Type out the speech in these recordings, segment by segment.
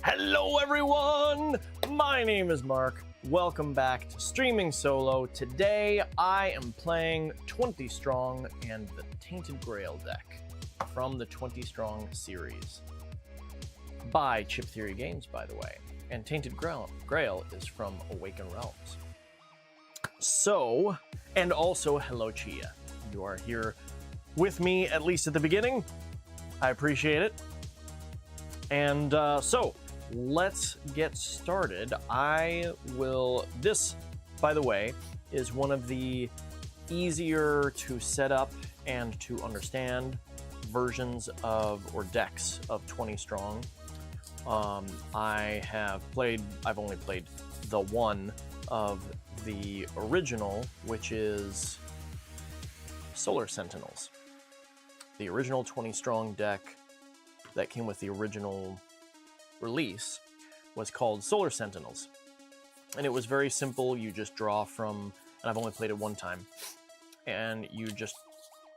Hello everyone! My name is Mark. Welcome back to Streaming Solo. Today I am playing 20 Strong and the Tainted Grail deck from the 20 Strong series. By Chip Theory Games, by the way. And Tainted Grail is from Awaken Realms. So, and also hello Chia. You are here with me, at least at the beginning. I appreciate it. And so, let's get started. This, by the way, is one of the easier to set up and to understand versions of, or decks of 20 Strong. I've only played the one of the original, which is Solar Sentinels. The original 20 Strong deck that came with the original release was called Solar Sentinels, and it was very simple. You just draw from, and I've only played it one time, and you just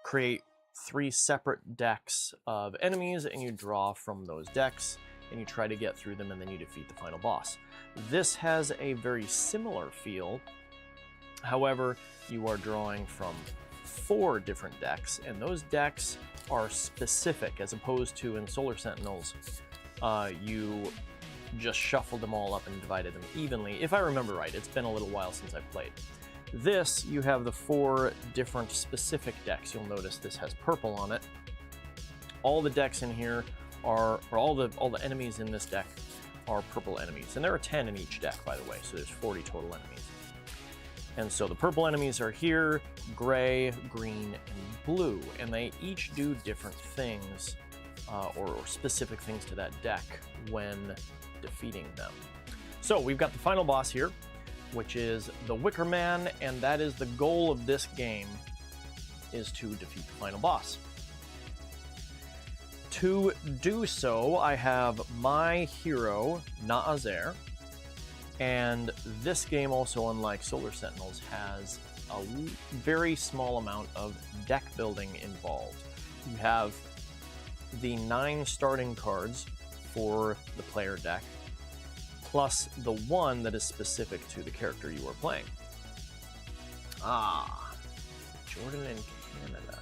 create 3 separate decks of enemies and you draw from those decks and you try to get through them and then you defeat the final boss. This has a very similar feel. However, you are drawing from 4 different decks, and those decks are specific, as opposed to in Solar Sentinels you just shuffled them all up and divided them evenly. If I remember right, it's been a little while since I've played. This, you have the 4 different specific decks. You'll notice this has purple on it. All the decks in here are, or all the enemies in this deck are purple enemies. And there are 10 in each deck, by the way, so there's 40 total enemies. And so the purple enemies are here, gray, green, and blue, and they each do different things, or specific things to that deck when defeating them. So we've got the final boss here, which is the Wicker Man, and that is the goal of this game, is to defeat the final boss. To do so, I have my hero, Naazer, and this game also, unlike Solar Sentinels, has a very small amount of deck building involved. You have the 9 starting cards for the player deck, plus the 1 that is specific to the character you are playing. Ah, Jordan in Canada.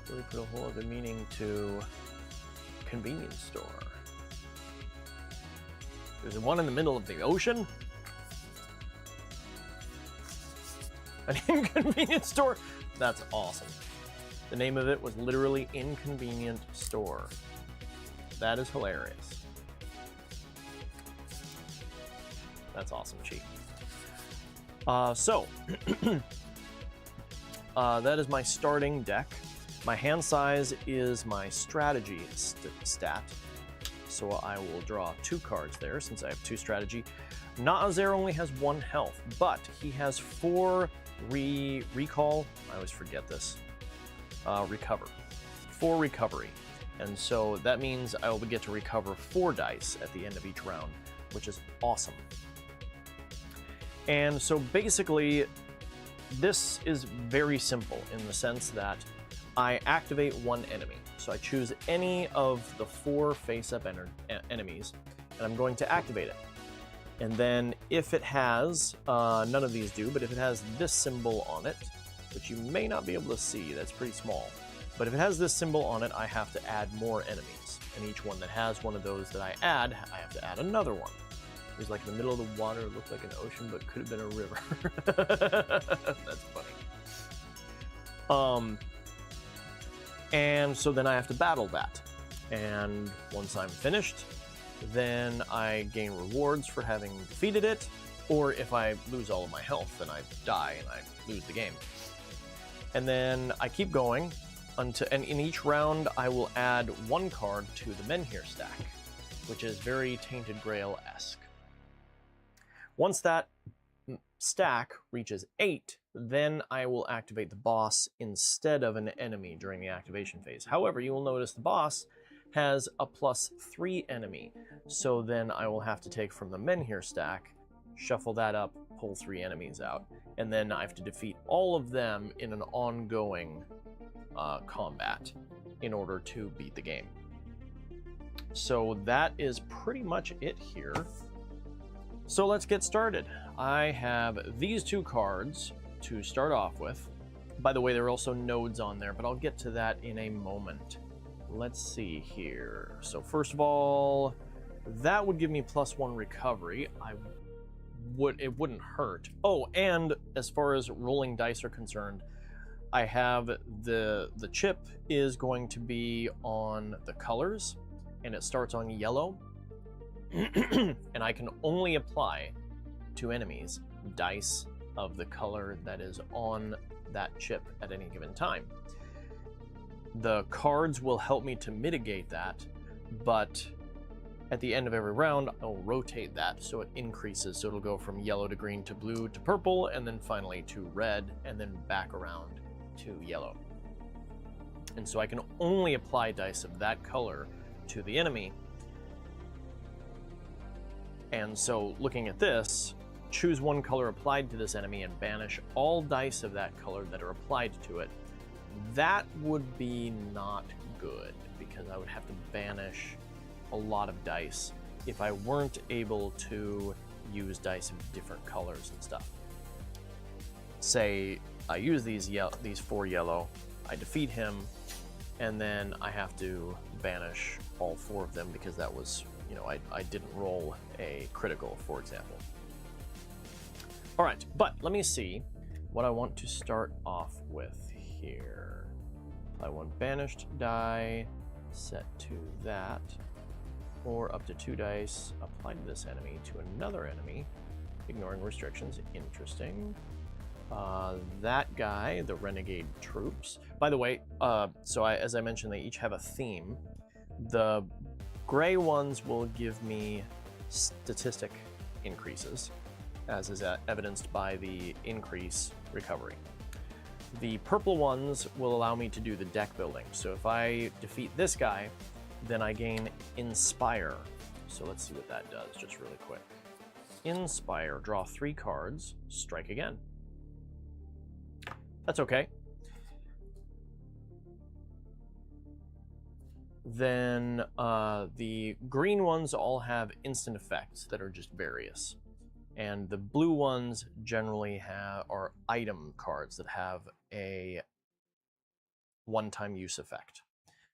Really put a whole other meaning to convenience store. There's one in the middle of the ocean? An inconvenience store? That's awesome. The name of it was literally Inconvenient Store. That is hilarious. That's awesome, cheat. That is my starting deck. My hand size is my strategy stat. So I will draw 2 cards there since I have 2 strategy. Naazer only has 1 health, but he has 4 recall. I always forget this. Recover. 4 recovery. And so that means I will get to recover 4 dice at the end of each round, which is awesome. And so basically, this is very simple in the sense that I activate 1 enemy. So I choose any of the 4 face-up enemies, and I'm going to activate it. And then if it has, none of these do, but if it has this symbol on it, which you may not be able to see, that's pretty small. But if it has this symbol on it, I have to add more enemies. And each one that has one of those that I add, I have to add another one. It was like in the middle of the water, it looked like an ocean, but could have been a river. That's funny. And so then I have to battle that. And once I'm finished, then I gain rewards for having defeated it, or if I lose all of my health, then I die and I lose the game. And then I keep going, and in each round I will add 1 card to the Menhir stack, which is very Tainted Grail-esque. Once that stack reaches 8, then I will activate the boss instead of an enemy during the activation phase. However, you will notice the boss has a +3 enemy, so then I will have to take from the Menhir stack, shuffle that up, pull 3 enemies out, and then I have to defeat all of them in an ongoing combat in order to beat the game. So that is pretty much it here. So let's get started. I have these two cards to start off with. By the way, there are also nodes on there, but I'll get to that in a moment. Let's see here. So first of all, that would give me +1 recovery. It wouldn't hurt. Oh, and as far as rolling dice are concerned, I have the chip is going to be on the colors, and it starts on yellow. And I can only apply to enemies dice of the color that is on that chip at any given time. The cards will help me to mitigate that, but at the end of every round, I'll rotate that so it increases. So it'll go from yellow to green to blue to purple, and then finally to red, and then back around to yellow. And so I can only apply dice of that color to the enemy. And so looking at this, choose one color applied to this enemy and banish all dice of that color that are applied to it. That would be not good, because I would have to banish a lot of dice if I weren't able to use dice of different colors and stuff. Say I use these 4 yellow, I defeat him, and then I have to banish all 4 of them because that was, you know, I didn't roll a critical, for example. All right, but let me see what I want to start off with here. Apply 1 banished die, set to that, or up to 2 dice, apply to this enemy to another enemy, ignoring restrictions. Interesting. That guy, the renegade troops. By the way, as I mentioned, they each have a theme. The gray ones will give me statistic increases, as is evidenced by the increase recovery. The purple ones will allow me to do the deck building. So if I defeat this guy, then I gain Inspire. So let's see what that does, just really quick. Inspire, draw 3 cards, strike again. That's okay. Then the green ones all have instant effects that are just various. And the blue ones generally are item cards that have a one-time use effect.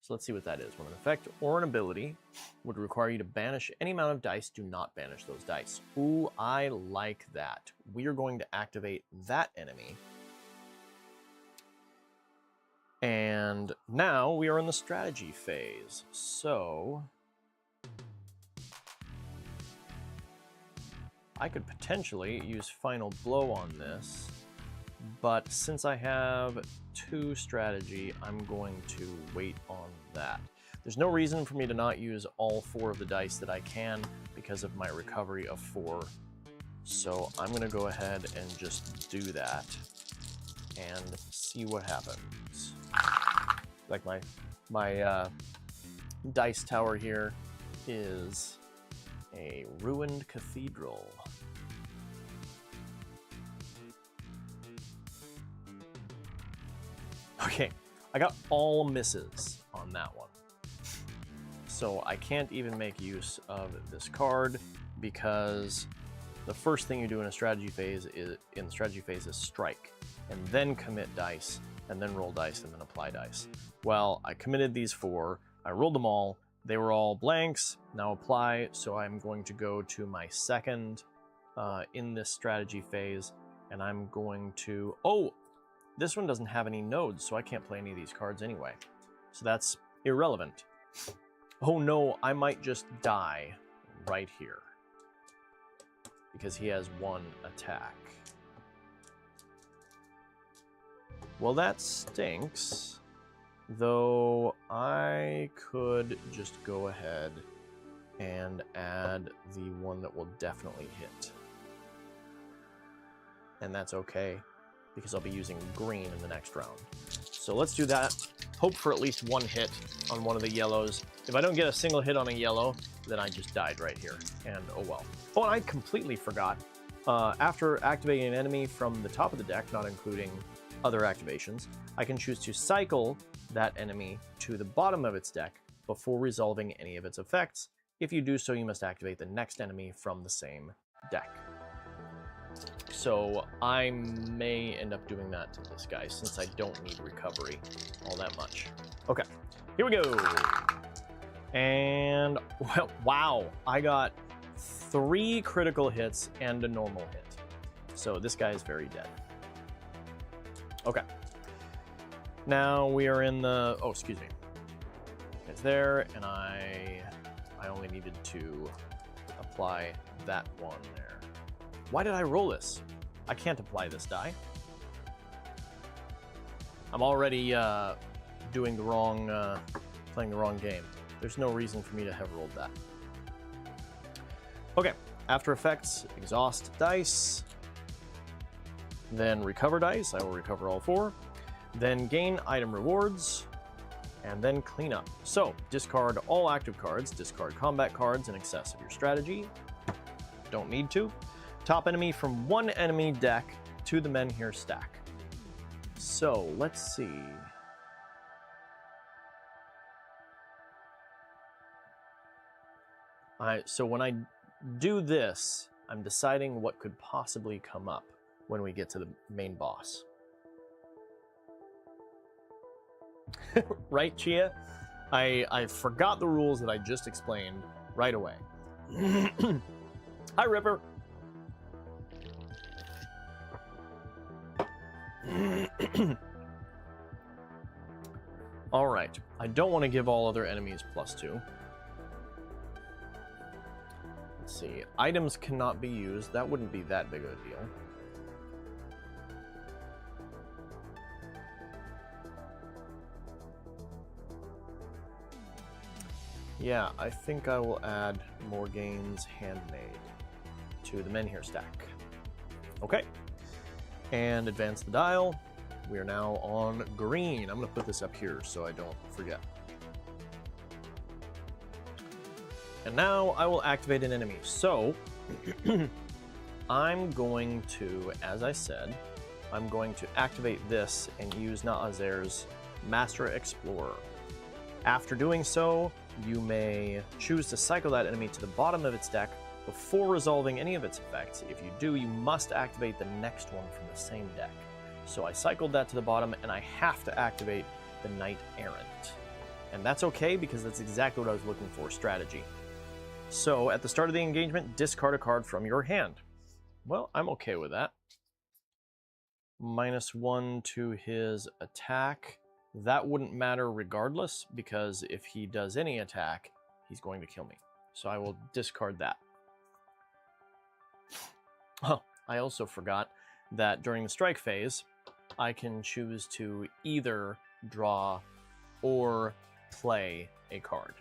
So let's see what that is. When an effect or an ability would require you to banish any amount of dice, do not banish those dice. Ooh, I like that. We are going to activate that enemy. And now we are in the strategy phase. So I could potentially use Final Blow on this, but since I have 2 strategy, I'm going to wait on that. There's no reason for me to not use all 4 of the dice that I can because of my recovery of 4. So I'm going to go ahead and just do that and see what happens. Like my dice tower here is a ruined cathedral. Okay, I got all misses on that one. So I can't even make use of this card because the first thing you do in a strategy phase is strike, and then commit dice, and then roll dice, and then apply dice. Well, I committed these 4, I rolled them all, they were all blanks, now apply, so I'm going to go to my second in this strategy phase, and I'm going to, oh, this one doesn't have any nodes, so I can't play any of these cards anyway. So that's irrelevant. Oh no, I might just die right here because he has 1 attack. Well, that stinks, though I could just go ahead and add the one that will definitely hit. And that's okay, because I'll be using green in the next round. So let's do that. Hope for at least 1 hit on one of the yellows. If I don't get a single hit on a yellow, then I just died right here, and oh well. Oh, and I completely forgot. After activating an enemy from the top of the deck, not including other activations, I can choose to cycle that enemy to the bottom of its deck before resolving any of its effects. If you do so, you must activate the next enemy from the same deck. So I may end up doing that to this guy since I don't need recovery all that much. Okay, here we go. And well, wow, I got 3 critical hits and a normal hit. So this guy is very dead. Okay. Now we are in the, oh, excuse me. It's there, and I only needed to apply that one there. Why did I roll this? I can't apply this die. I'm already doing the wrong, playing the wrong game. There's no reason for me to have rolled that. Okay, after effects, exhaust dice, then recover dice. I will recover all 4. Then gain item rewards, and then clean up. So, discard all active cards, discard combat cards in excess of your strategy. Don't need to. Top enemy from one enemy deck to the Menhir stack. So, let's see. So when I do this, I'm deciding what could possibly come up when we get to the main boss. Right, Chia? I forgot the rules that I just explained right away. Hi, Ripper. All right. I don't want to give all other enemies +2. Let's see. Items cannot be used. That wouldn't be that big of a deal. Yeah, I think I will add Morgaine's Handmade to the Menhir stack. Okay. And advance the dial. We are now on green. I'm going to put this up here so I don't forget. And now I will activate an enemy. So, I'm going to, as I said, I'm going to activate this and use Naazer's Master Explorer. After doing so, you may choose to cycle that enemy to the bottom of its deck before resolving any of its effects. If you do, you must activate the next one from the same deck. So I cycled that to the bottom, and I have to activate the Knight Errant. And that's okay, because that's exactly what I was looking for, strategy. So at the start of the engagement, discard a card from your hand. Well, I'm okay with that. -1 to his attack. That wouldn't matter regardless, because if he does any attack, he's going to kill me. So I will discard that. Oh, I also forgot that during the strike phase, I can choose to either draw or play a card.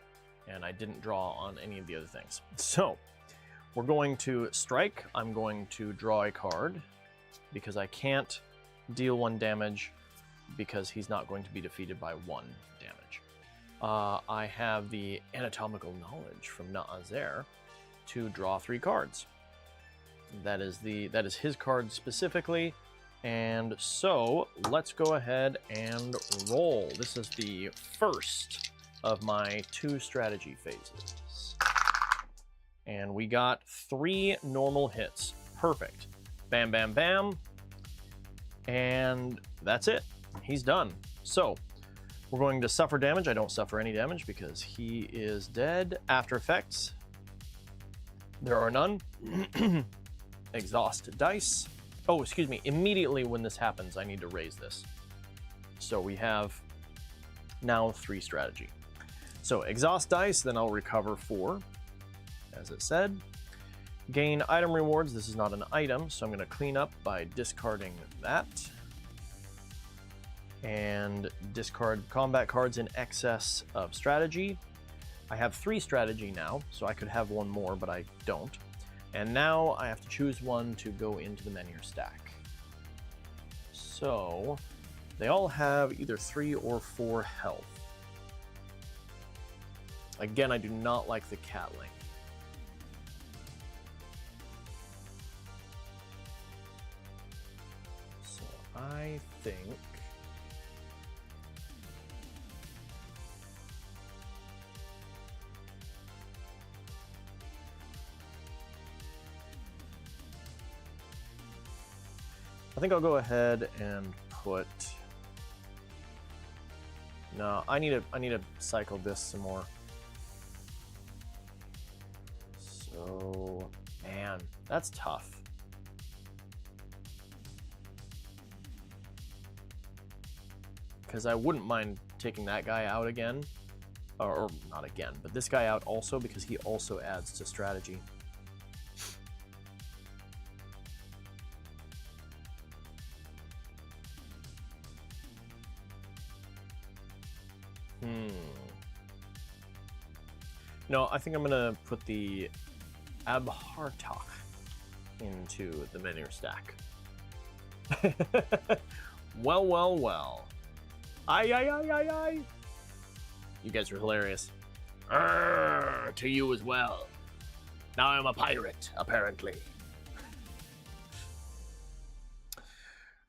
And I didn't draw on any of the other things. So, we're going to strike. I'm going to draw a card, because I can't deal 1 damage, because he's not going to be defeated by 1 damage. I have the anatomical knowledge from Naazer to draw 3 cards. That is his card specifically. And so let's go ahead and roll. This is the first of my 2 strategy phases. And we got 3 normal hits. Perfect. Bam, bam, bam. And that's it. He's done. So we're going to suffer damage. I don't suffer any damage because he is dead. After effects, there are none. Exhaust dice. Oh, excuse me. Immediately when this happens, I need to raise this. So we have now 3 strategy. So exhaust dice, then I'll recover 4, as it said. Gain item rewards. This is not an item, so I'm going to clean up by discarding that. And discard combat cards in excess of strategy. I have 3 strategy now, so I could have 1 more, but I don't. And now I have to choose 1 to go into the Menhir stack. So they all have either 3 or 4 health. Again, I do not like the Catling. So I think I think I'll go ahead and put... No, I need to cycle this some more. So, man, that's tough. Because I wouldn't mind taking that guy out again. Or not again, but this guy out also, because he also adds to strategy. No, I think I'm gonna put the Abhartok into the Menhir stack. Well, well, well. Aye, aye, aye, aye, aye. You guys are hilarious. To you as well. Now I'm a pirate, apparently.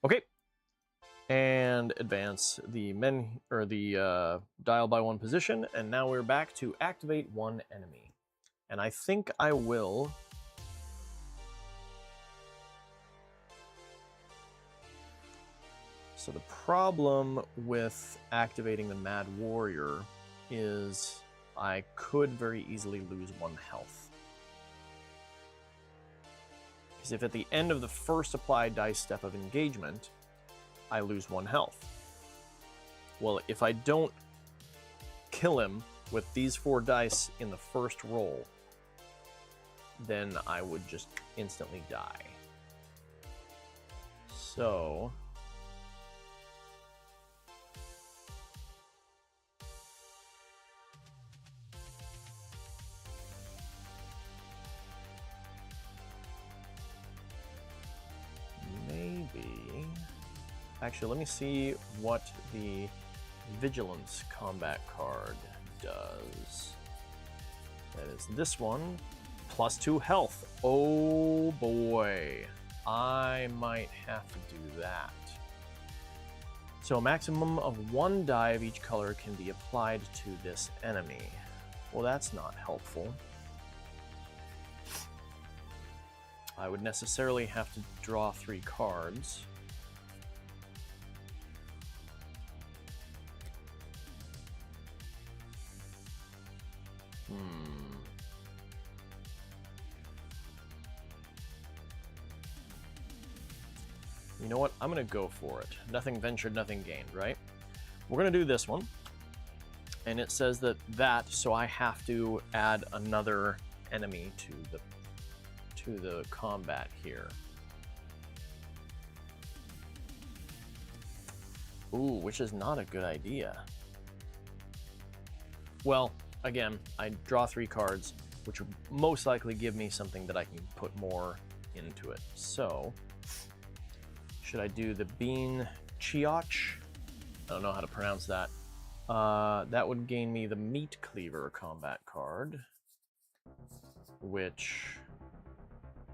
Okay. And advance the dial by one position, and now we're back to activate one enemy. And I think I will... So the problem with activating the Mad Warrior is I could very easily lose 1 health. Because if at the end of the first applied dice step of engagement, I lose 1 health. Well, if I don't kill him with these 4 dice in the first roll, then I would just instantly die. So... Actually, let me see what the Vigilance combat card does. That is this one. +2 health. Oh boy. I might have to do that. So a maximum of 1 die of each color can be applied to this enemy. Well, that's not helpful. I would necessarily have to draw 3 cards. You know what? I'm going to go for it. Nothing ventured, nothing gained, right? We're going to do this one. And it says that, so I have to add another enemy to the combat here. Ooh, which is not a good idea. Well, again, I draw 3 cards, which would most likely give me something that I can put more into it. So, should I do the Bean Chioch? I don't know how to pronounce that. That would gain me the Meat Cleaver combat card, which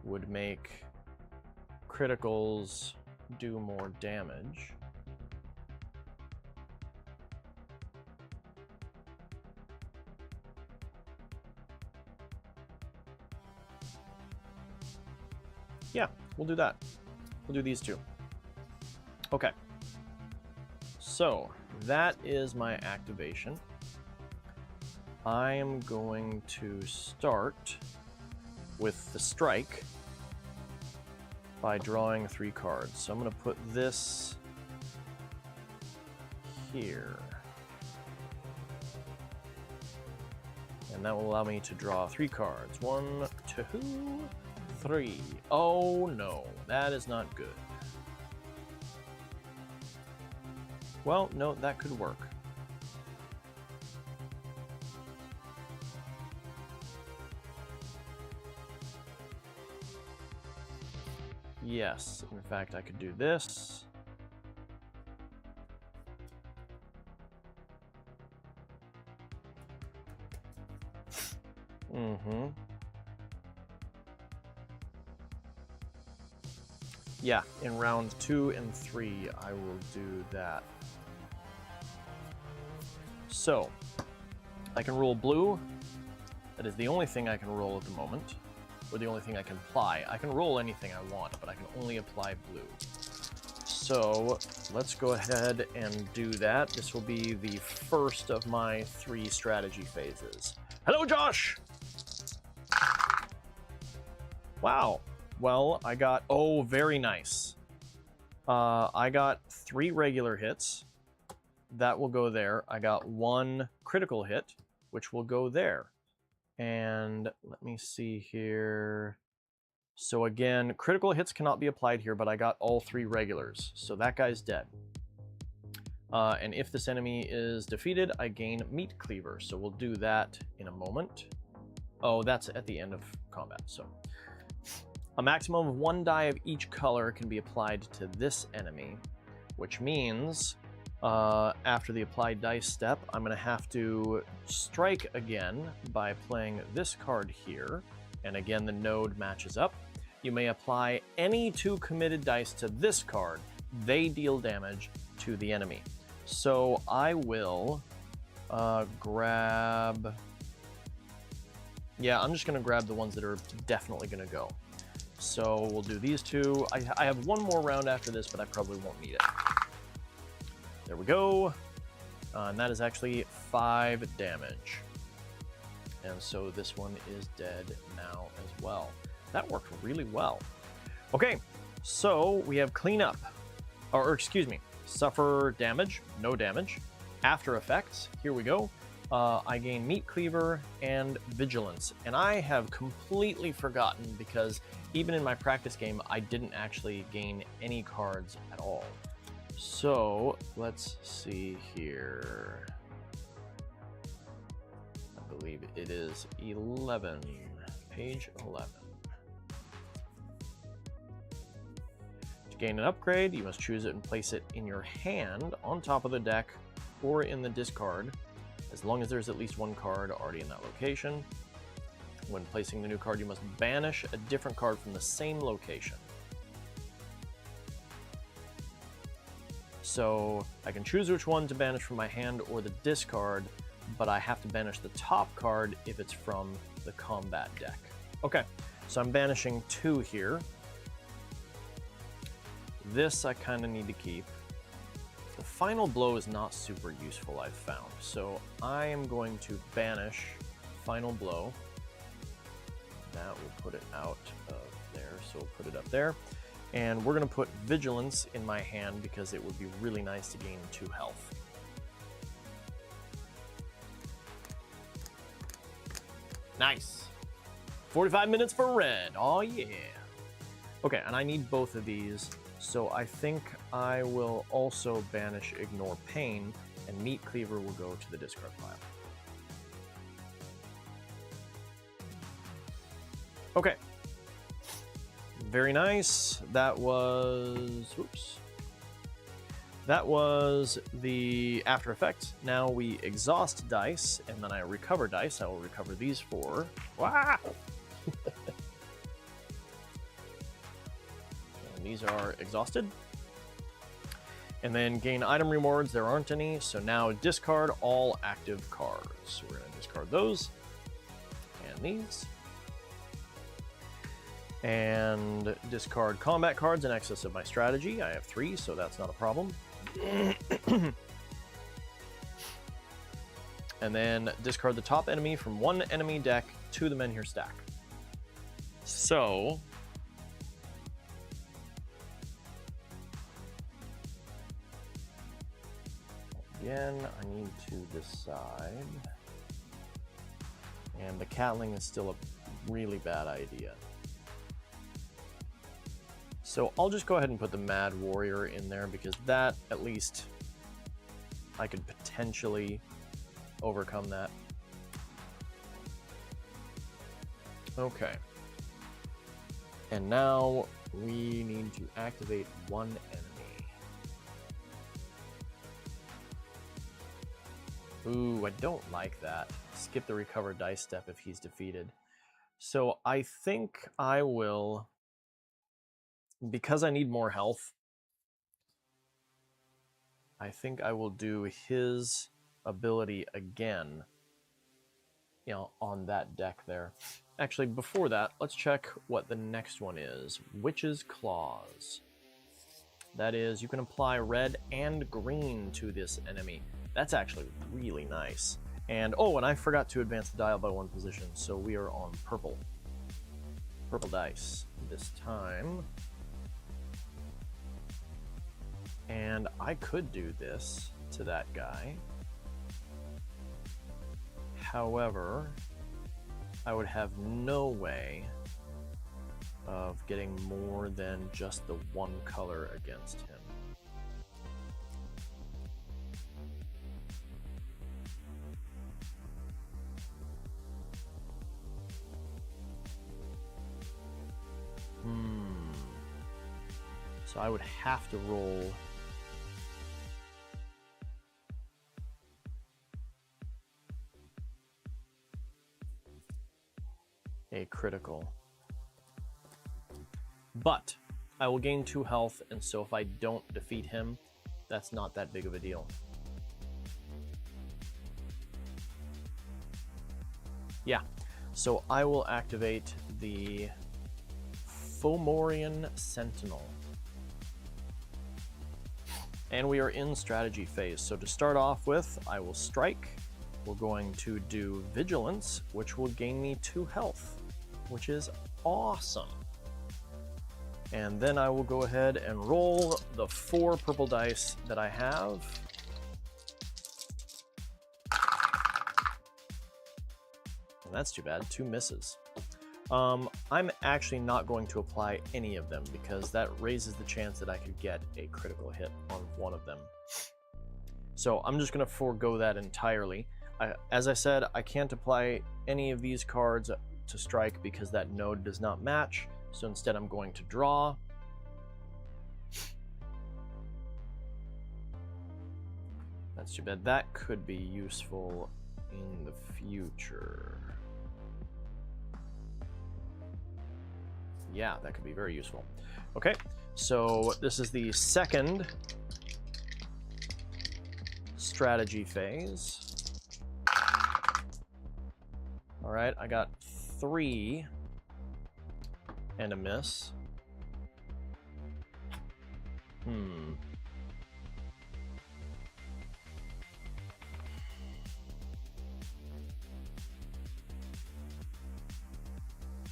would make criticals do more damage. Yeah, we'll do that. We'll do these 2. Okay. So, that is my activation. I am going to start with the strike by drawing 3 cards. So I'm going to put this here. And that will allow me to draw 3 cards. 1, 2, 3. Oh no, that is not good. Well, no, that could work. Yes, in fact, I could do this. Yeah, in round 2 and 3, I will do that. So, I can roll blue. That is the only thing I can roll at the moment, or the only thing I can apply. I can roll anything I want, but I can only apply blue. So let's go ahead and do that. This will be the first of my 3 strategy phases. Hello, Josh! Wow. Well, I got, oh, very nice. I got 3 regular hits. That will go there. I got 1 critical hit, which will go there. And let me see here. So again, critical hits cannot be applied here, but I got all 3 regulars. So that guy's dead. And if this enemy is defeated, I gain Meat Cleaver. So we'll do that in a moment. Oh, that's at the end of combat. So a maximum of 1 die of each color can be applied to this enemy, which means after the applied dice step, I'm going to have to strike again by playing this card here. And again, the node matches up. You may apply any 2 committed dice to this card. They deal damage to the enemy. So I will grab... Yeah, I'm just going to grab the ones that are definitely going to go. So we'll do these 2. I have 1 more round after this, but I probably won't need it. There we go. And that is actually 5 damage. And so this one is dead now as well. That worked really well. Okay, so we have cleanup, or excuse me, suffer damage, no damage. After effects, here we go. I gain Meat Cleaver and Vigilance. And I have completely forgotten because even in my practice game, I didn't actually gain any cards at all. So let's see here. I believe it is 11, page 11. To gain an upgrade, you must choose it and place it in your hand on top of the deck or in the discard, as long as there's at least 1 card already in that location. When placing the new card, you must banish a different card from the same location. So I can choose which one to banish from my hand or the discard, but I have to banish the top card if it's from the combat deck. Okay, so I'm banishing 2 here. This I kind of need to keep. The final blow is not super useful, I've found. So I am going to banish final blow. That will put it out of there, so we'll put it up there. And we're going to put Vigilance in my hand because it would be really nice to gain 2 health. Nice. 45 minutes for red. Oh, yeah. Okay, and I need both of these, so I think I will also banish Ignore Pain, and Meat Cleaver will go to the discard pile. Okay. Very nice. That was, oops. That was the after effect. Now we exhaust dice, and then I recover dice. I will recover these 4. Wow! And these are exhausted. And then gain item rewards. There aren't any, so now discard all active cards. So we're going to discard those. And these. And discard combat cards in excess of my strategy. I have 3, so that's not a problem. And then discard the top enemy from 1 enemy deck to the Menhir stack. So again, I need to decide. And the Catling is still a really bad idea. So I'll just go ahead and put the Mad Warrior in there because that, at least, I could potentially overcome that. Okay. And now we need to activate 1 enemy. Ooh, I don't like that. Skip the recover dice step if he's defeated. So I think I will... Because I need more health, I think I will do his ability again, you know, on that deck there. Actually, before that, let's check what the next one is. Witch's Claws. That is, you can apply red and green to this enemy. That's actually really nice. And oh, and I forgot to advance the dial by 1 position, so we are on purple. Purple dice this time. And I could do this to that guy. However, I would have no way of getting more than just the 1 color against him. So I would have to roll a critical. But I will gain 2 health, and so if I don't defeat him, that's not that big of a deal. Yeah, so I will activate the Fomorian Sentinel. And we are in strategy phase. So to start off with, I will strike. We're going to do Vigilance, which will gain me 2 health, which is awesome. And then I will go ahead and roll the 4 purple dice that I have. And that's too bad, 2 misses. I'm actually not going to apply any of them because that raises the chance that I could get a critical hit on one of them. So I'm just going to forego that entirely. As I said, I can't apply any of these cards to strike because that node does not match. So instead I'm going to draw. That's too bad. That could be useful in the future. Yeah, that could be very useful. Okay, so this is the second strategy phase. All right, I got 3 and a miss.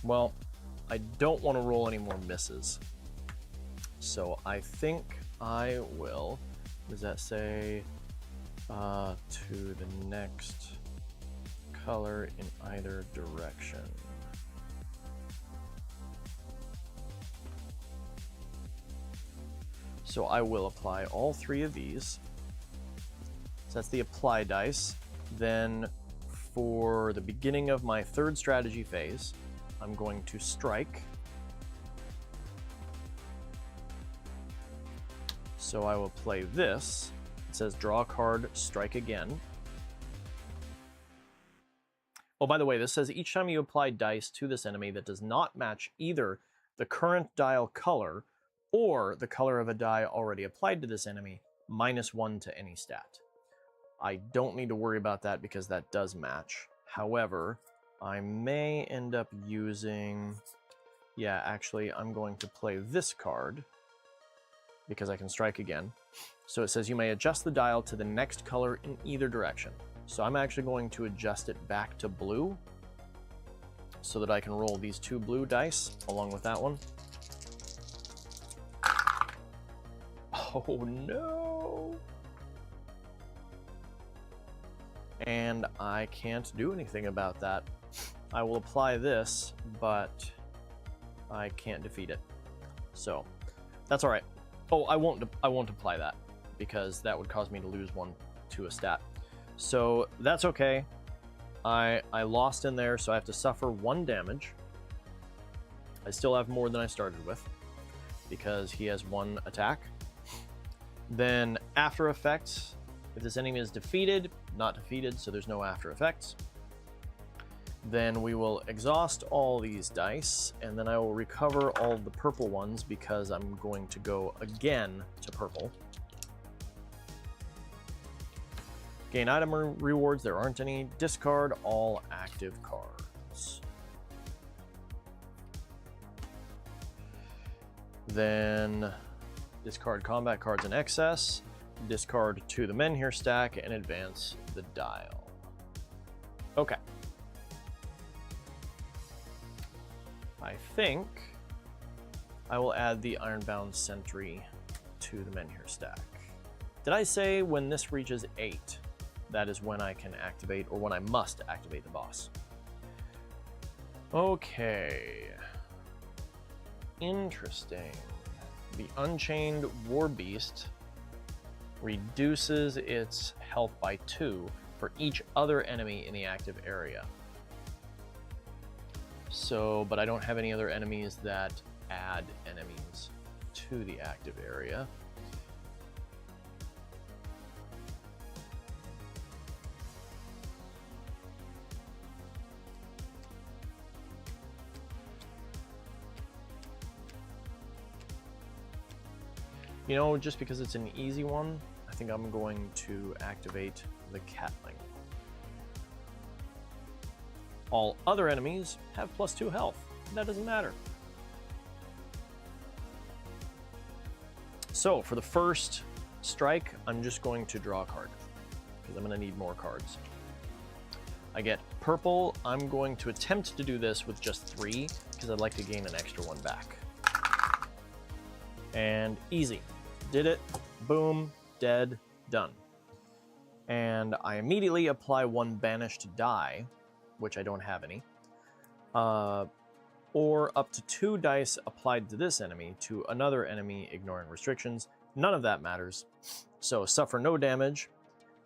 Well, I don't want to roll any more misses. So I think I will, does that say to the next color in either direction? So I will apply all 3 of these. So that's the apply dice. Then for the beginning of my 3rd strategy phase, I'm going to strike. So I will play this. It says draw a card, strike again. Oh, by the way, this says each time you apply dice to this enemy that does not match either the current dial color or the color of a die already applied to this enemy, -1 to any stat. I don't need to worry about that because that does match. However, I may end up using, yeah, actually, I'm going to play this card because I can strike again. So it says you may adjust the dial to the next color in either direction. So I'm actually going to adjust it back to blue so that I can roll these 2 blue dice along with that one. Oh no! And I can't do anything about that. I will apply this, but I can't defeat it. So that's all right. Oh, I won't apply that because that would cause me to lose 1 to a stat. So that's okay. I lost in there, so I have to suffer 1 damage. I still have more than I started with because he has 1 attack. Then after effects, if this enemy is defeated, not defeated, so there's no after effects. Then we will exhaust all these dice, and then I will recover all the purple ones because I'm going to go again to purple. Gain item rewards, there aren't any. Discard all active cards. Then discard combat cards in excess, discard 2 the Menhir stack, and advance the dial. Okay. I think I will add the Ironbound Sentry to the Menhir stack. Did I say when this reaches 8, that is when I can activate, or when I must activate the boss? Okay. Interesting. The Unchained War Beast reduces its health by 2 for each other enemy in the active area. So, but I don't have any other enemies that add enemies to the active area. You know, just because it's an easy one, I think I'm going to activate the Catling. All other enemies have +2 health. That doesn't matter. So for the first strike, I'm just going to draw a card because I'm going to need more cards. I get purple. I'm going to attempt to do this with just 3 because I'd like to gain an extra one back. And easy. Did it. Boom. Dead. Done. And I immediately apply 1 banished die, which I don't have any, or up to 2 dice applied to this enemy to another enemy, ignoring restrictions. None of that matters. So suffer no damage.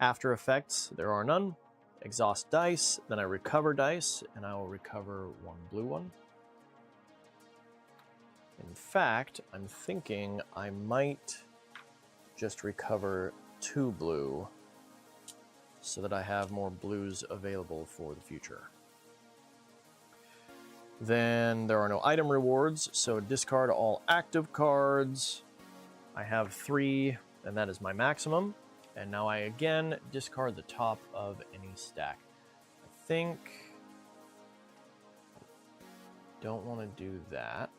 After effects, there are none. Exhaust dice, then I recover dice, and I will recover 1 blue one. In fact, I'm thinking I might just recover 2 blue so that I have more blues available for the future. Then there are no item rewards, so discard all active cards. I have 3, and that is my maximum. And now I again discard the top of any stack. I think I don't want to do that.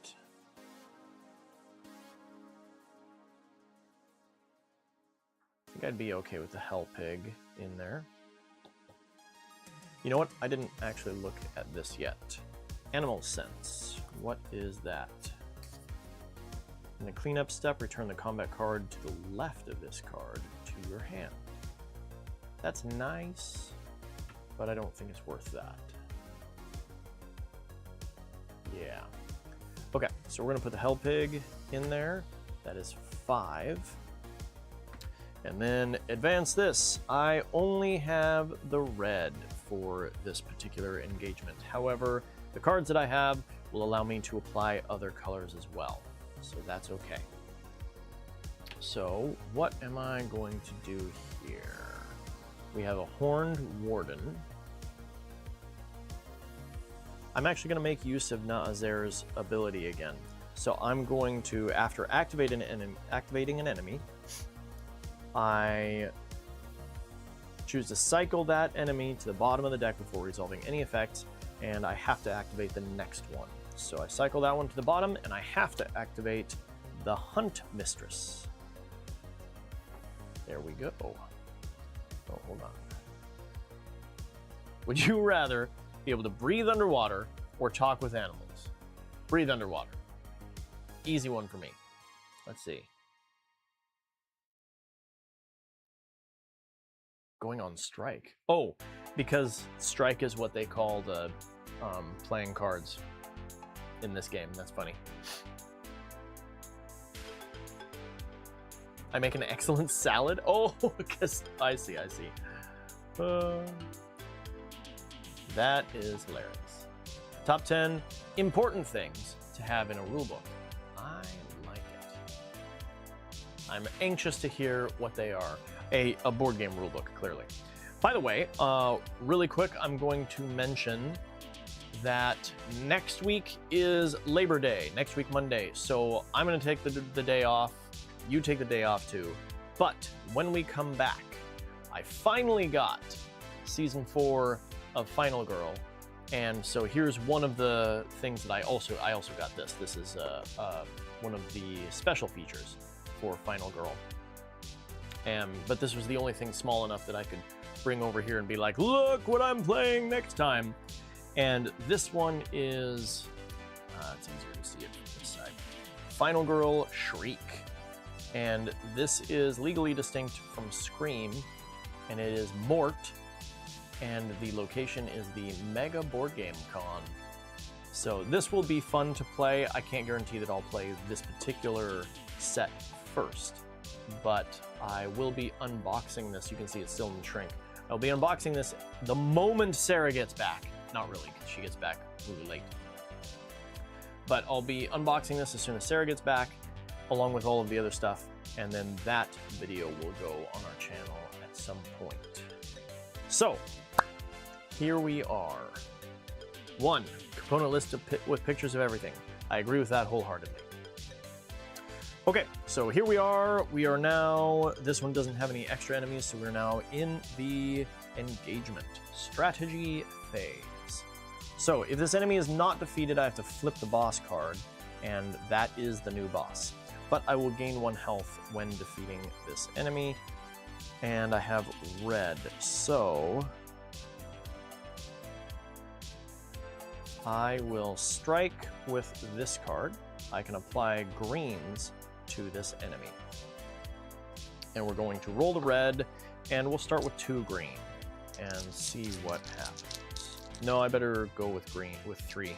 I think I'd be okay with the Hell Pig in there. You know what? I didn't actually look at this yet. Animal Sense. What is that? In the cleanup step, return the combat card to the left of this card to your hand. That's nice, but I don't think it's worth that. Yeah. Okay, so we're gonna put the Hell Pig in there. That is 5. And then advance this. I only have the red for this particular engagement. However, the cards that I have will allow me to apply other colors as well. So that's okay. So what am I going to do here? We have a Horned Warden. I'm actually going to make use of Naazer's ability again. So I'm going to, after activating an enemy, I choose to cycle that enemy to the bottom of the deck before resolving any effects, and I have to activate the next one. So I cycle that one to the bottom, and I have to activate the Hunt Mistress. There we go. Oh, hold on. Would you rather be able to breathe underwater or talk with animals? Breathe underwater. Easy one for me. Let's see. Going on strike. Oh, because strike is what they call the playing cards in this game. That's funny. I make an excellent salad. Oh, because I see. That is hilarious. Top 10 important things to have in a rulebook. I like it. I'm anxious to hear what they are. A board game rulebook, clearly. By the way, really quick, I'm going to mention that next week is Labor Day, next week Monday. So I'm going to take the day off. You take the day off too. But when we come back, I finally got season 4 of Final Girl. And so here's one of the things that I also got this. This is one of the special features for Final Girl. But this was the only thing small enough that I could bring over here and be like, look what I'm playing next time. And this one is, it's easier to see it from this side. Final Girl Shriek. And this is legally distinct from Scream, and it is Mort, and the location is the Mega Board Game Con. So this will be fun to play. I can't guarantee that I'll play this particular set first, but I will be unboxing this. You can see it's still in the shrink. I'll be unboxing this the moment Sarah gets back. Not really, because she gets back really late. But I'll be unboxing this as soon as Sarah gets back, along with all of the other stuff, and then that video will go on our channel at some point. So, here we are. 1, component list with pictures of everything. I agree with that wholeheartedly. Okay, so here we are. We are now, this one doesn't have any extra enemies, so we're now in the engagement strategy phase. So if this enemy is not defeated, I have to flip the boss card, and that is the new boss. But I will gain 1 health when defeating this enemy, and I have red, so I will strike with this card. I can apply greens to this enemy. And we're going to roll the red, and we'll start with 2 green and see what happens. No, I better go with green, with 3.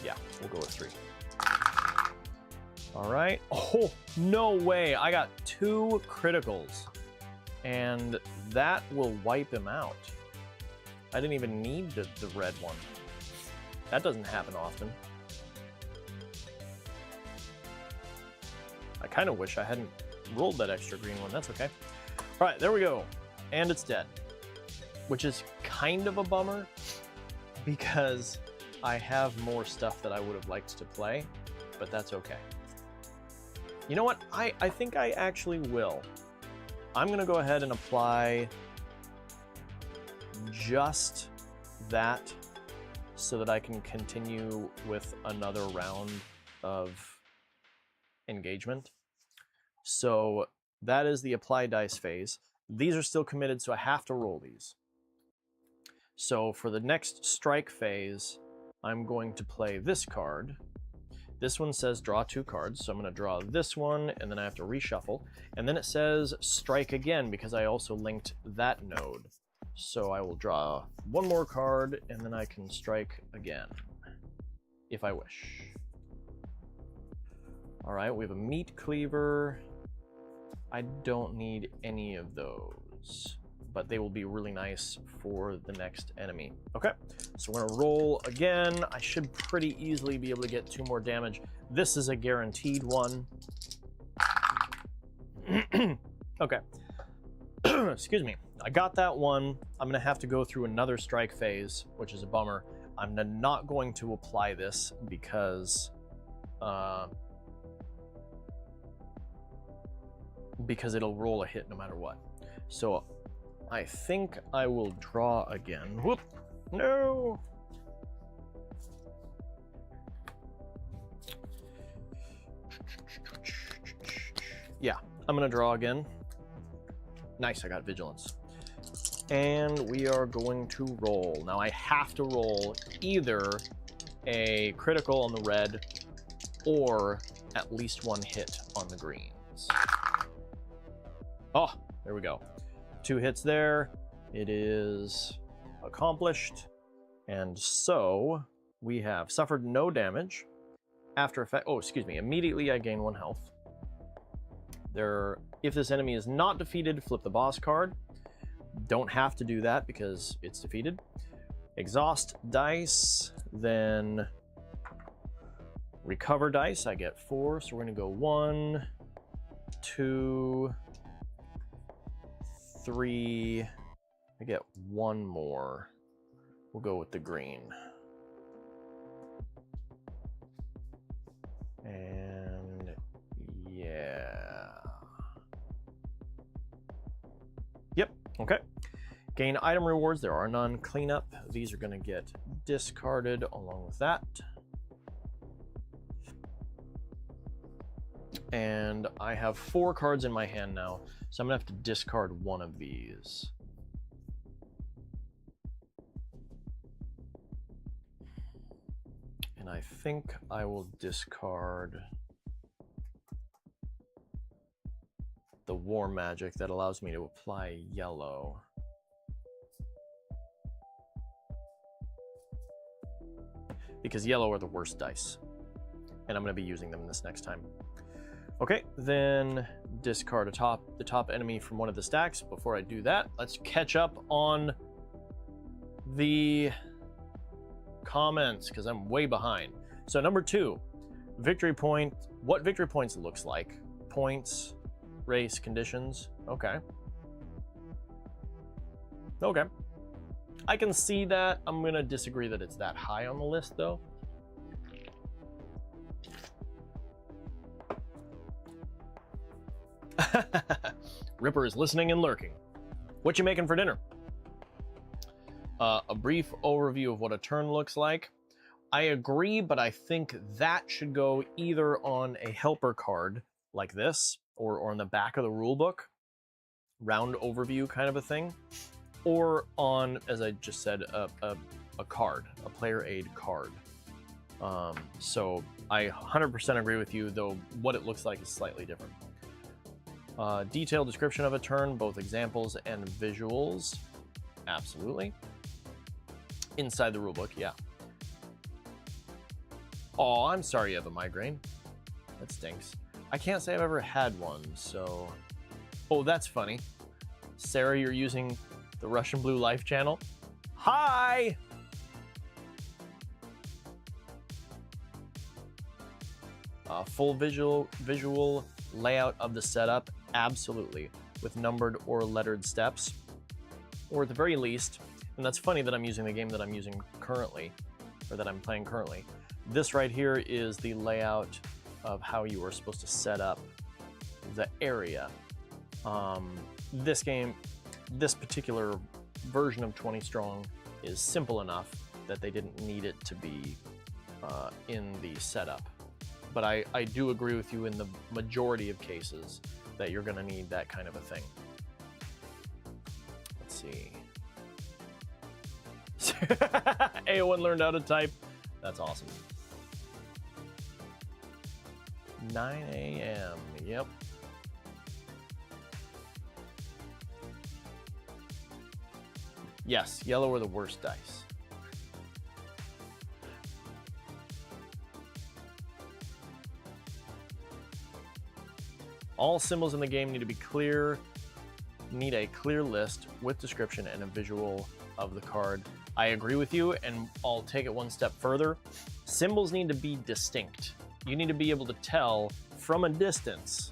Yeah, we'll go with 3. All right. Oh, no way. I got 2 criticals, and that will wipe him out. I didn't even need the red one. That doesn't happen often. I kind of wish I hadn't rolled that extra green one. That's okay. All right, there we go. And it's dead, which is kind of a bummer because I have more stuff that I would have liked to play, but that's okay. You know what? I think I actually will. I'm going to go ahead and apply just that so that I can continue with another round of engagement. So that is the apply dice phase. These are still committed, so I have to roll these. So for the next strike phase, I'm going to play this card. This one says draw 2 cards, so I'm going to draw this one, and then I have to reshuffle. And then it says strike again, because I also linked that node. So I will draw 1 more card, and then I can strike again, if I wish. All right, we have a meat cleaver. I don't need any of those, but they will be really nice for the next enemy. Okay, so we're gonna roll again. I should pretty easily be able to get 2 more damage. This is a guaranteed one. Okay, excuse me. I got that one. I'm gonna have to go through another strike phase, which is a bummer. I'm not going to apply this because it'll roll a hit no matter what. So I think I will draw again. Whoop, no. Yeah, I'm gonna draw again. Nice, I got vigilance. And we are going to roll. Now I have to roll either a critical on the red or at least 1 hit on the greens. Oh, there we go. 2 hits there. It is accomplished. And so we have suffered no damage. After effect, oh, excuse me, immediately I gain 1 health. If this enemy is not defeated, flip the boss card. Don't have to do that because it's defeated. Exhaust dice, then recover dice. I get 4, so we're gonna go 1, 2, 3. I get 1 more. We'll go with the green. And yeah. Yep, okay. Gain item rewards. There are none. Cleanup. These are going to get discarded along with that. And I have 4 cards in my hand now, so I'm going to have to discard one of these. And I think I will discard the War Magic that allows me to apply yellow. Because yellow are the worst dice. And I'm going to be using them this next time. Okay, then discard the top enemy from one of the stacks. Before I do that, let's catch up on the comments, because I'm way behind. So number 2, victory point. What victory points looks like. Points, race, conditions. Okay. Okay. I can see that. I'm going to disagree that it's that high on the list, though. Ripper is listening and lurking. What you making for dinner? A brief overview of what a turn looks like. I agree, but I think that should go either on a helper card like this, or on the back of the rule book, round overview kind of a thing, or on, as I just said, a card, a player aid card. So I 100% agree with you, though what it looks like is slightly different. Detailed description of a turn, both examples and visuals. Absolutely. Inside the rulebook, yeah. Oh, I'm sorry you have a migraine. That stinks. I can't say I've ever had one, so... Oh, that's funny. Sarah, you're using the Russian Blue Life channel? Hi! Full visual layout of the setup, absolutely, with numbered or lettered steps, or at the very least, and that's funny that I'm using the game that I'm using currently, or that I'm playing currently. This right here is the layout of how you are supposed to set up the area. This game, this particular version of 20 Strong is simple enough that they didn't need it to be in the setup. But I do agree with you in the majority of cases that you're going to need that kind of a thing. Let's see. AO1 learned how to type. That's awesome. 9 a.m. Yep. Yes, yellow are the worst dice. All symbols in the game need to be clear, need a clear list with description and a visual of the card. I agree with you, and I'll take it one step further. Symbols need to be distinct. You need to be able to tell from a distance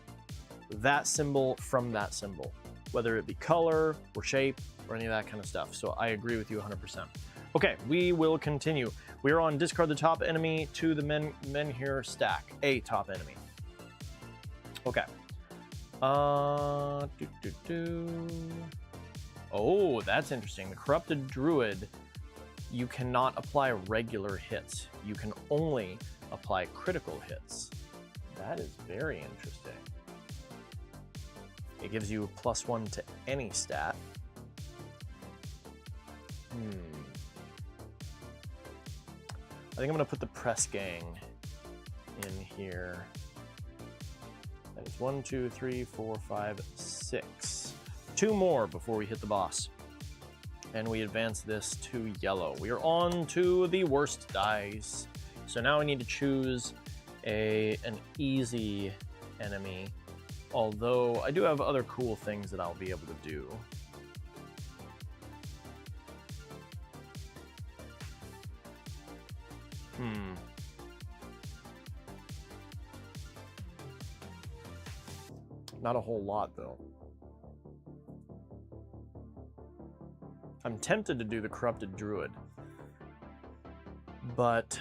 that symbol from that symbol, whether it be color or shape or any of that kind of stuff. So I agree with you 100%. Okay, we will continue. We are on discard the top enemy to the men here stack, a top enemy. Okay. Oh, that's interesting. The Corrupted Druid, you cannot apply regular hits. You can only apply critical hits. That is very interesting. It gives you +1 to any stat. I think I'm gonna put the Press Gang in here. That is 1, 2, 3, 4, 5, 6. 2 more before we hit the boss. And we advance this to yellow. We are on to the worst dice. So now I need to choose an easy enemy. Although I do have other cool things that I'll be able to do. Not a whole lot, though. I'm tempted to do the Corrupted Druid, but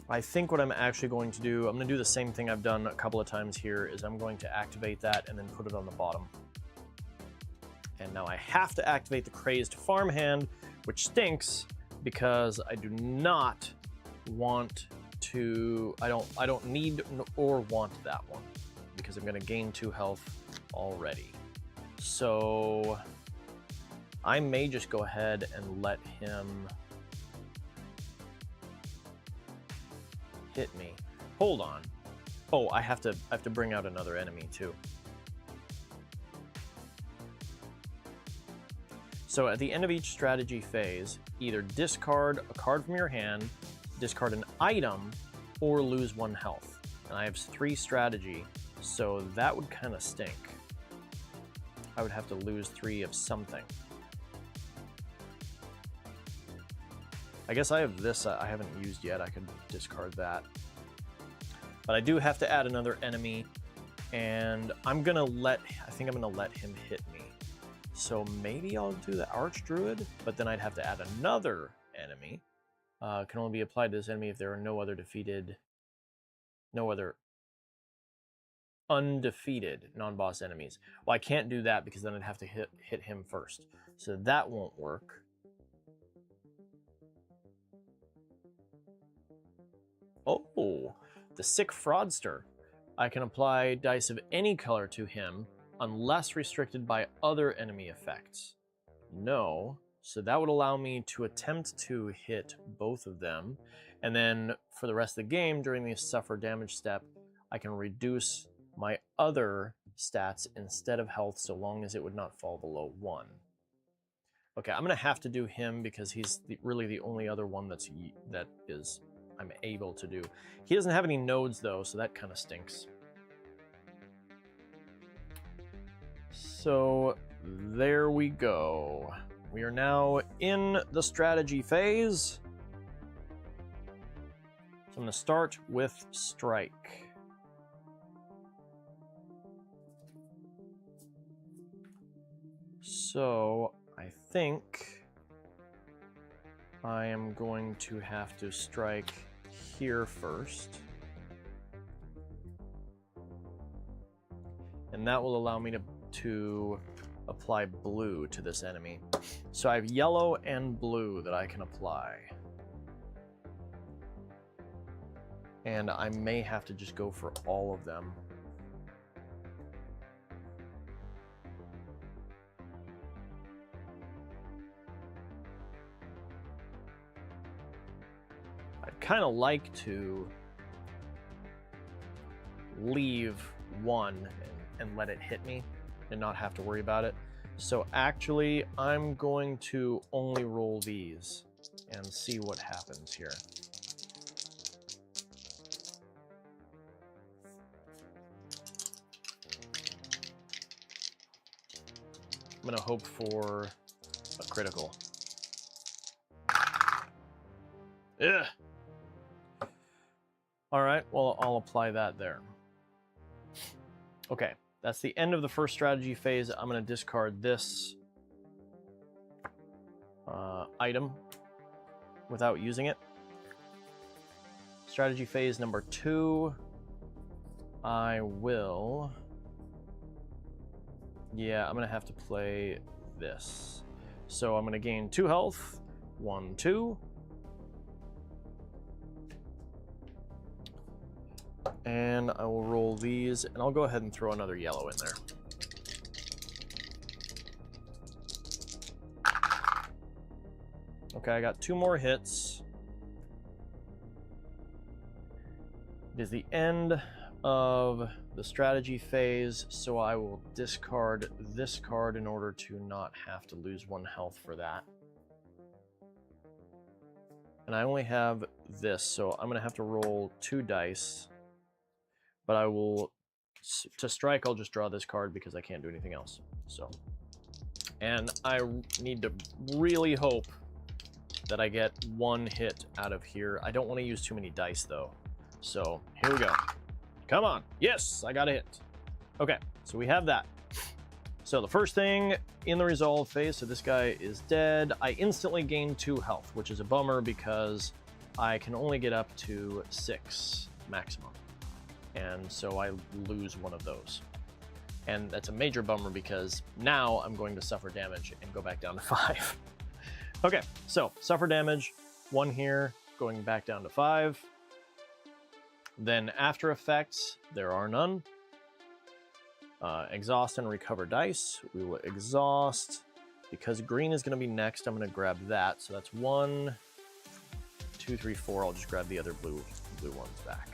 I think what I'm actually going to do, I'm going to do the same thing I've done a couple of times here, is I'm going to activate that and then put it on the bottom. And now I have to activate the Crazed Farmhand, which stinks because I do not want to, I don't need or want that one because I'm gonna gain 2 health already. So I may just go ahead and let him hit me. Hold on. Oh, I have to bring out another enemy too. So at the end of each strategy phase, either discard a card from your hand, discard an item, or lose 1 health. And I have 3 strategy, so that would kind of stink. I would have to lose 3 of something. I guess I have this I haven't used yet. I could discard that. But I do have to add another enemy, and I think I'm gonna let him hit me. So maybe I'll do the Archdruid, but then I'd have to add another enemy. Can only be applied to this enemy if there are no other undefeated non-boss enemies. Well, I can't do that because then I'd have to hit him first. So that won't work. Oh, the Sick Fraudster. I can apply dice of any color to him unless restricted by other enemy effects. No, so that would allow me to attempt to hit both of them, and then for the rest of the game, during the suffer damage step, I can reduce my other stats instead of health so long as it would not fall below 1. Okay, I'm gonna have to do him because he's really the only other one I'm able to do. He doesn't have any nodes though, so that kind of stinks. So there we go. We are now in the strategy phase. So I'm going to start with Strike. So I think I am going to have to strike here first. And that will allow me to apply blue to this enemy. So I have yellow and blue that I can apply. And I may have to just go for all of them. I'd kind of like to leave one and let it hit me and not have to worry about it. So actually, I'm going to only roll these and see what happens here. I'm gonna hope for a critical. Ugh. All right, well, I'll apply that there. Okay. That's the end of the first strategy phase. I'm going to discard this item without using it. Strategy phase number 2. I will... Yeah, I'm going to have to play this. So I'm going to gain 2 health. 1, 2. And I will roll these, and I'll go ahead and throw another yellow in there. Okay, I got 2 more hits. It is the end of the strategy phase, so I will discard this card in order to not have to lose 1 health for that. And I only have this, so I'm going to have to roll 2 dice. But I will, to strike, I'll just draw this card because I can't do anything else. So, and I need to really hope that I get 1 hit out of here. I don't want to use too many dice though. So here we go. Come on. Yes, I got a hit. Okay, so we have that. So the first thing in the resolve phase, so this guy is dead. I instantly gain 2 health, which is a bummer because I can only get up to 6 maximum. And so I lose 1 of those. And that's a major bummer because now I'm going to suffer damage and go back down to 5. Okay, so suffer damage, 1 here, going back down to 5. Then after effects, there are none. Exhaust and recover dice. We will exhaust. Because green is going to be next, I'm going to grab that. So that's 1, 2, 3, 4. I'll just grab the other blue ones back.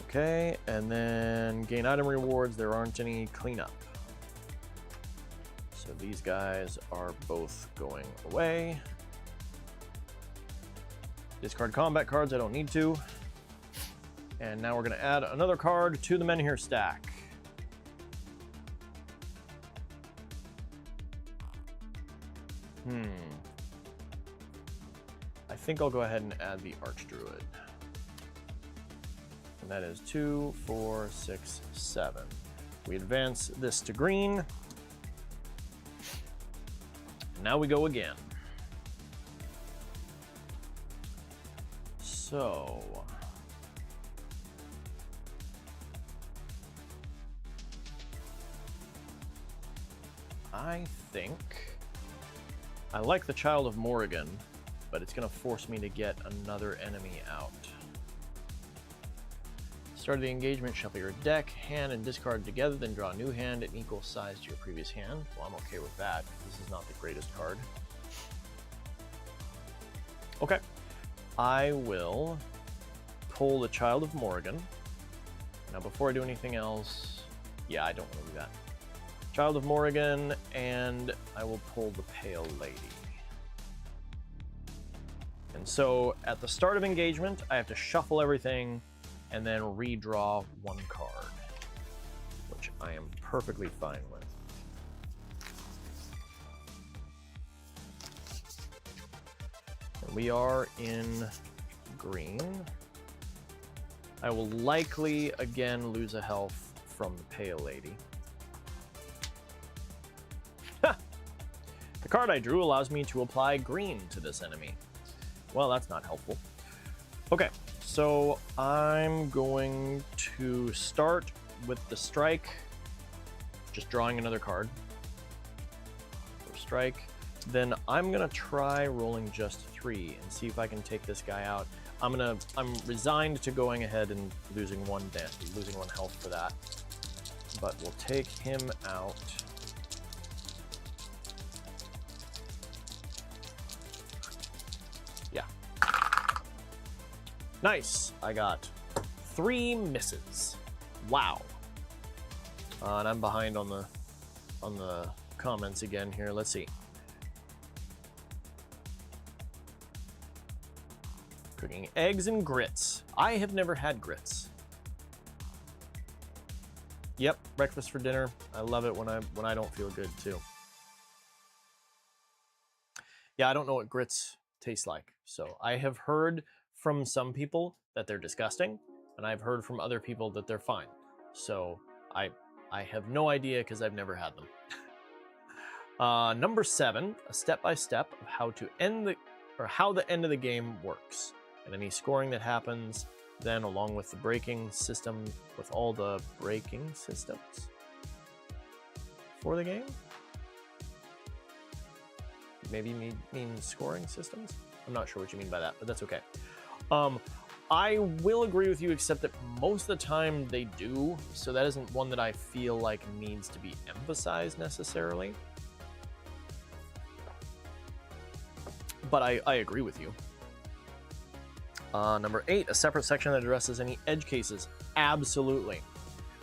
Okay, and then gain item rewards. There aren't any. Cleanup. So these guys are both going away. Discard combat cards. I don't need to. And now we're going to add another card to the Menhir stack. I think I'll go ahead and add the Archdruid. And that is 2, 4, 6, 7. We advance this to green. Now we go again. So I think I like the Child of Morrigan, but it's going to force me to get another enemy out. Start of the engagement, shuffle your deck, hand and discard together, then draw a new hand in equal size to your previous hand. Well, I'm okay with that. This is not the greatest card. Okay. I will pull the Child of Morrigan. Now, before I do anything else, yeah, I don't want to do that. Child of Morrigan, and I will pull the Pale Lady. And so at the start of engagement, I have to shuffle everything and then redraw 1 card, which I am perfectly fine with. And we are in green. I will likely again lose a health from the Pale Lady. The card I drew allows me to apply green to this enemy. Well, that's not helpful. Okay, so I'm going to start with the strike, just drawing another card for strike. Then I'm gonna try rolling just 3 and see if I can take this guy out. I'm resigned to going ahead and losing 1 health for that, but we'll take him out. Yeah. Nice. I got 3 misses. Wow. And I'm behind on the comments again here. Let's see. Cooking eggs and grits. I have never had grits. Yep, breakfast for dinner. I love it when I don't feel good too. Yeah, I don't know what grits taste like. So I have heard from some people that they're disgusting, and I've heard from other people that they're fine. So I have no idea because I've never had them. Number 7, a step-by-step of how the end of the game works, and any scoring that happens then along with the braking system, with all the braking systems for the game. Maybe you mean scoring systems? I'm not sure what you mean by that, but that's okay. I will agree with you, except that most of the time they do, so that isn't one that I feel like needs to be emphasized necessarily. But I agree with you. Number 8, a separate section that addresses any edge cases. Absolutely.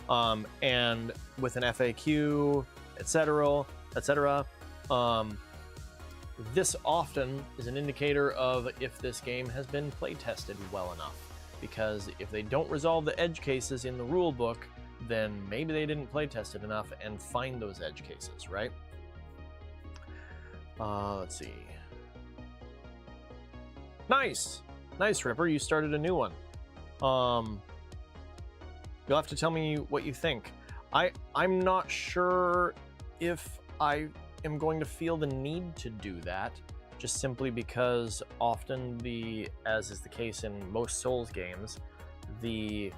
And with an FAQ, etc., etc. This often is an indicator of if this game has been play tested well enough, because if they don't resolve the edge cases in the rule book, then maybe they didn't play test it enough and find those edge cases, right? Let's see. Nice, Ripper. You started a new one. You'll have to tell me what you think. I'm not sure if I am going to feel the need to do that, just simply because often as is the case in most Souls games, the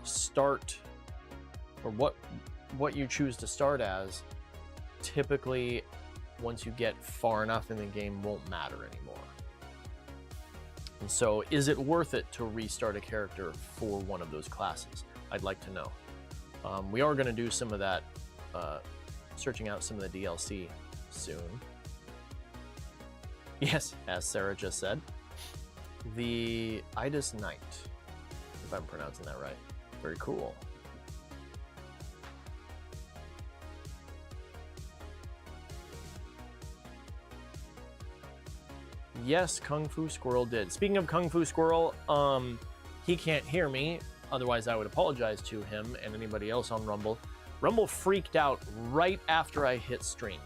start or what you choose to start as, typically once you get far enough in the game won't matter anymore. And so is it worth it to restart a character for one of those classes? I'd like to know. We are going to do some of that, searching out some of the DLC soon. Yes, as Sarah just said, the Ida's Knight, if I'm pronouncing that right. Very cool. Yes, Kung Fu Squirrel did. Speaking of Kung Fu Squirrel, he can't hear me, otherwise I would apologize to him and anybody else on Rumble. Rumble freaked out right after I hit stream.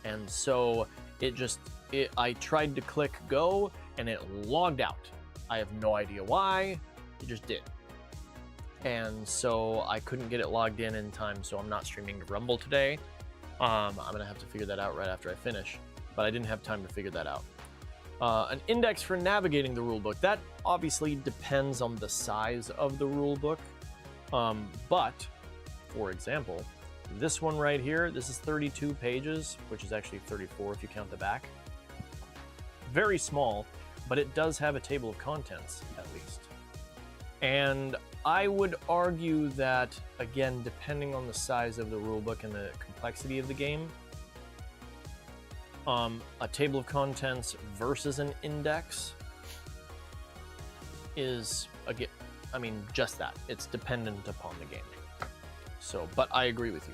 And so I tried to click go and it logged out. I have no idea why, it just did. And so I couldn't get it logged in time, so I'm not streaming to Rumble today. I'm gonna have to figure that out right after I finish, but I didn't have time to figure that out. An index for navigating the rulebook. That obviously depends on the size of the rulebook. But, for example, this one right here, this is 32 pages, which is actually 34 if you count the back. Very small, but it does have a table of contents, at least. And I would argue that, again, depending on the size of the rulebook and the complexity of the game, a table of contents versus an index is, again, I mean, just that. It's dependent upon the game. So, but I agree with you.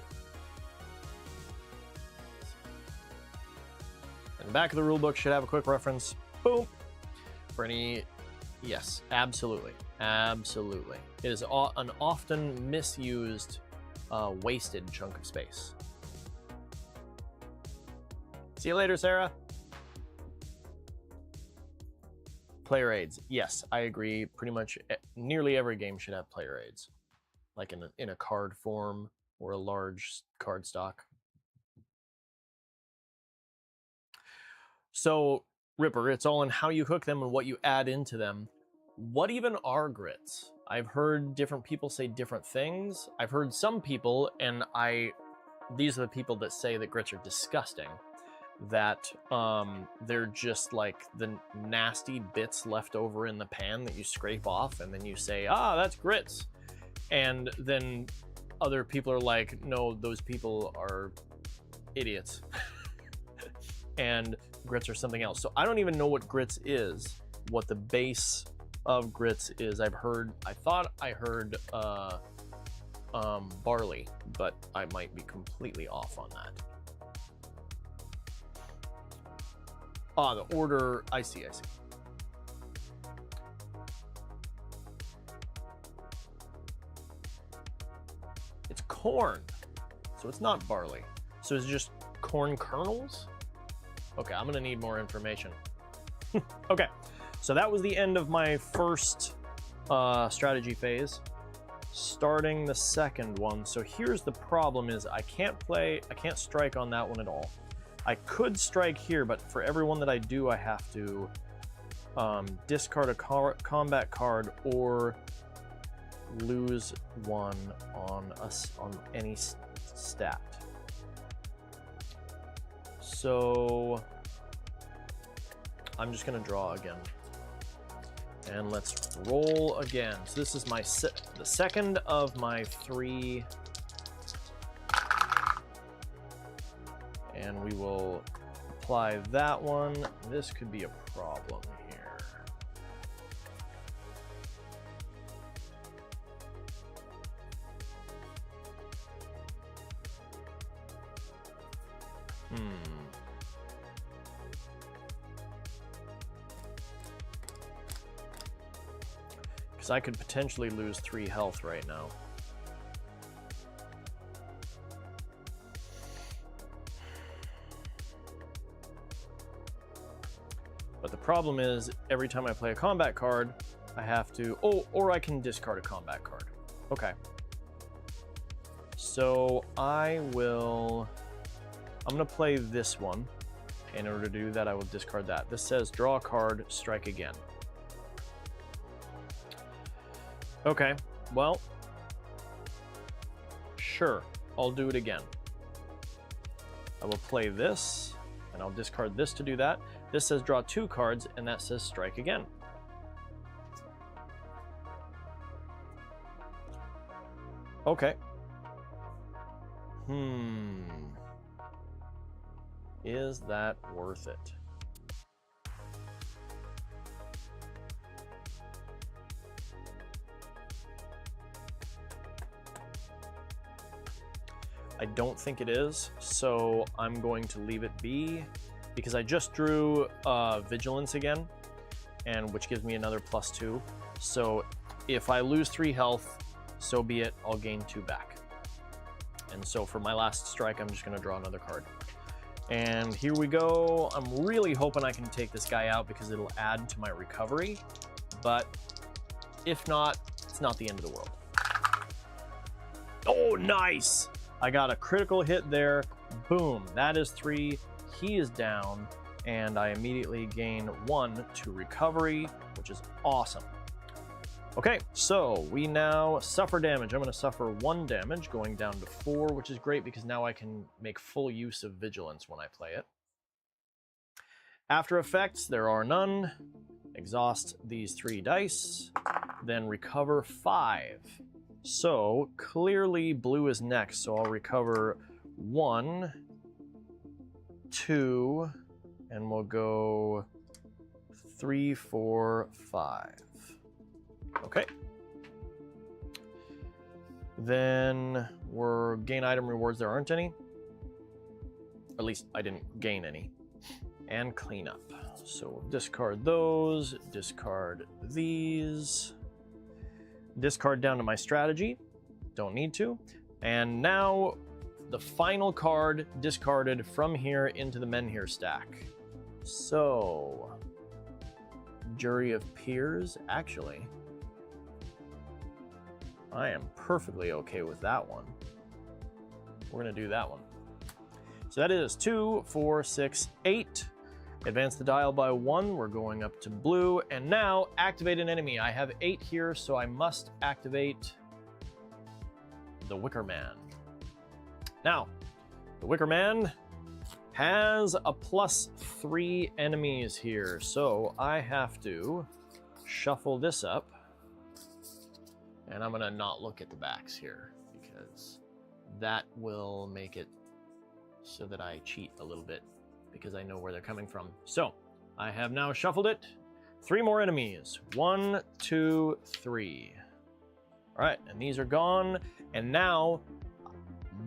And the back of the rulebook should have a quick reference. Boom! For any... Yes, absolutely. Absolutely. It is an often misused, wasted chunk of space. See you later, Sarah. Player aids. Yes, I agree. Pretty much nearly every game should have player aids, like in a card form or a large card stock. So, Ripper, it's all in how you hook them and what you add into them. What even are grits? I've heard different people say different things. I've heard some people, and these are the people that say that grits are disgusting, that they're just like the nasty bits left over in the pan that you scrape off and then you say, ah, that's grits. And then other people are like, no, those people are idiots. And grits are something else. So I don't even know what grits is, what the base of grits is. I thought I heard barley, but I might be completely off on that. Ah, the order, I see. It's corn, so it's not barley. So it's just corn kernels? Okay, I'm gonna need more information. Okay, so that was the end of my first strategy phase. Starting the second one. So here's the problem is I can't strike on that one at all. I could strike here, but for every one that I do, I have to discard a combat card or lose one on any stat. So I'm just gonna draw again, and let's roll again. So this is the second of my 3. And we will apply that one. This could be a problem here. Because I could potentially lose 3 health right now. But the problem is, every time I play a combat card, I have to... Oh, or I can discard a combat card. Okay. So I'm going to play this one. In order to do that, I will discard that. This says, draw a card, strike again. Okay, well... Sure, I'll do it again. I will play this, and I'll discard this to do that. This says draw 2 cards, and that says strike again. Okay. Is that worth it? I don't think it is, so I'm going to leave it be, because I just drew Vigilance again, and which gives me another +2. So if I lose 3 health, so be it, I'll gain 2 back. And so for my last strike, I'm just gonna draw another card. And here we go. I'm really hoping I can take this guy out because it'll add to my recovery, but if not, it's not the end of the world. Oh, nice! I got a critical hit there. Boom, that is 3. He is down, and I immediately gain 1 to recovery, which is awesome. Okay, so we now suffer damage. I'm going to suffer 1 damage, going down to 4, which is great because now I can make full use of Vigilance when I play it. After effects, there are none. Exhaust these 3 dice, then recover 5. So clearly blue is next, so I'll recover 1, 2, and we'll go 3, 4, 5. Okay. Then we're gain item rewards. There aren't any. At least I didn't gain any. And clean up. So we'll discard those, discard these, discard down to my strategy. Don't need to. And now the final card discarded from here into the Menhir stack. So, Jury of Peers, actually. I am perfectly okay with that one. We're going to do that one. So that is 2, 4, 6, 8. Advance the dial by 1. We're going up to blue. And now activate an enemy. I have 8 here, so I must activate the Wicker Man. Now, the Wicker Man has a +3 enemies here, so I have to shuffle this up. And I'm gonna not look at the backs here because that will make it so that I cheat a little bit because I know where they're coming from. So I have now shuffled it. 3 more enemies. 1, 2, 3. All right, and these are gone. And now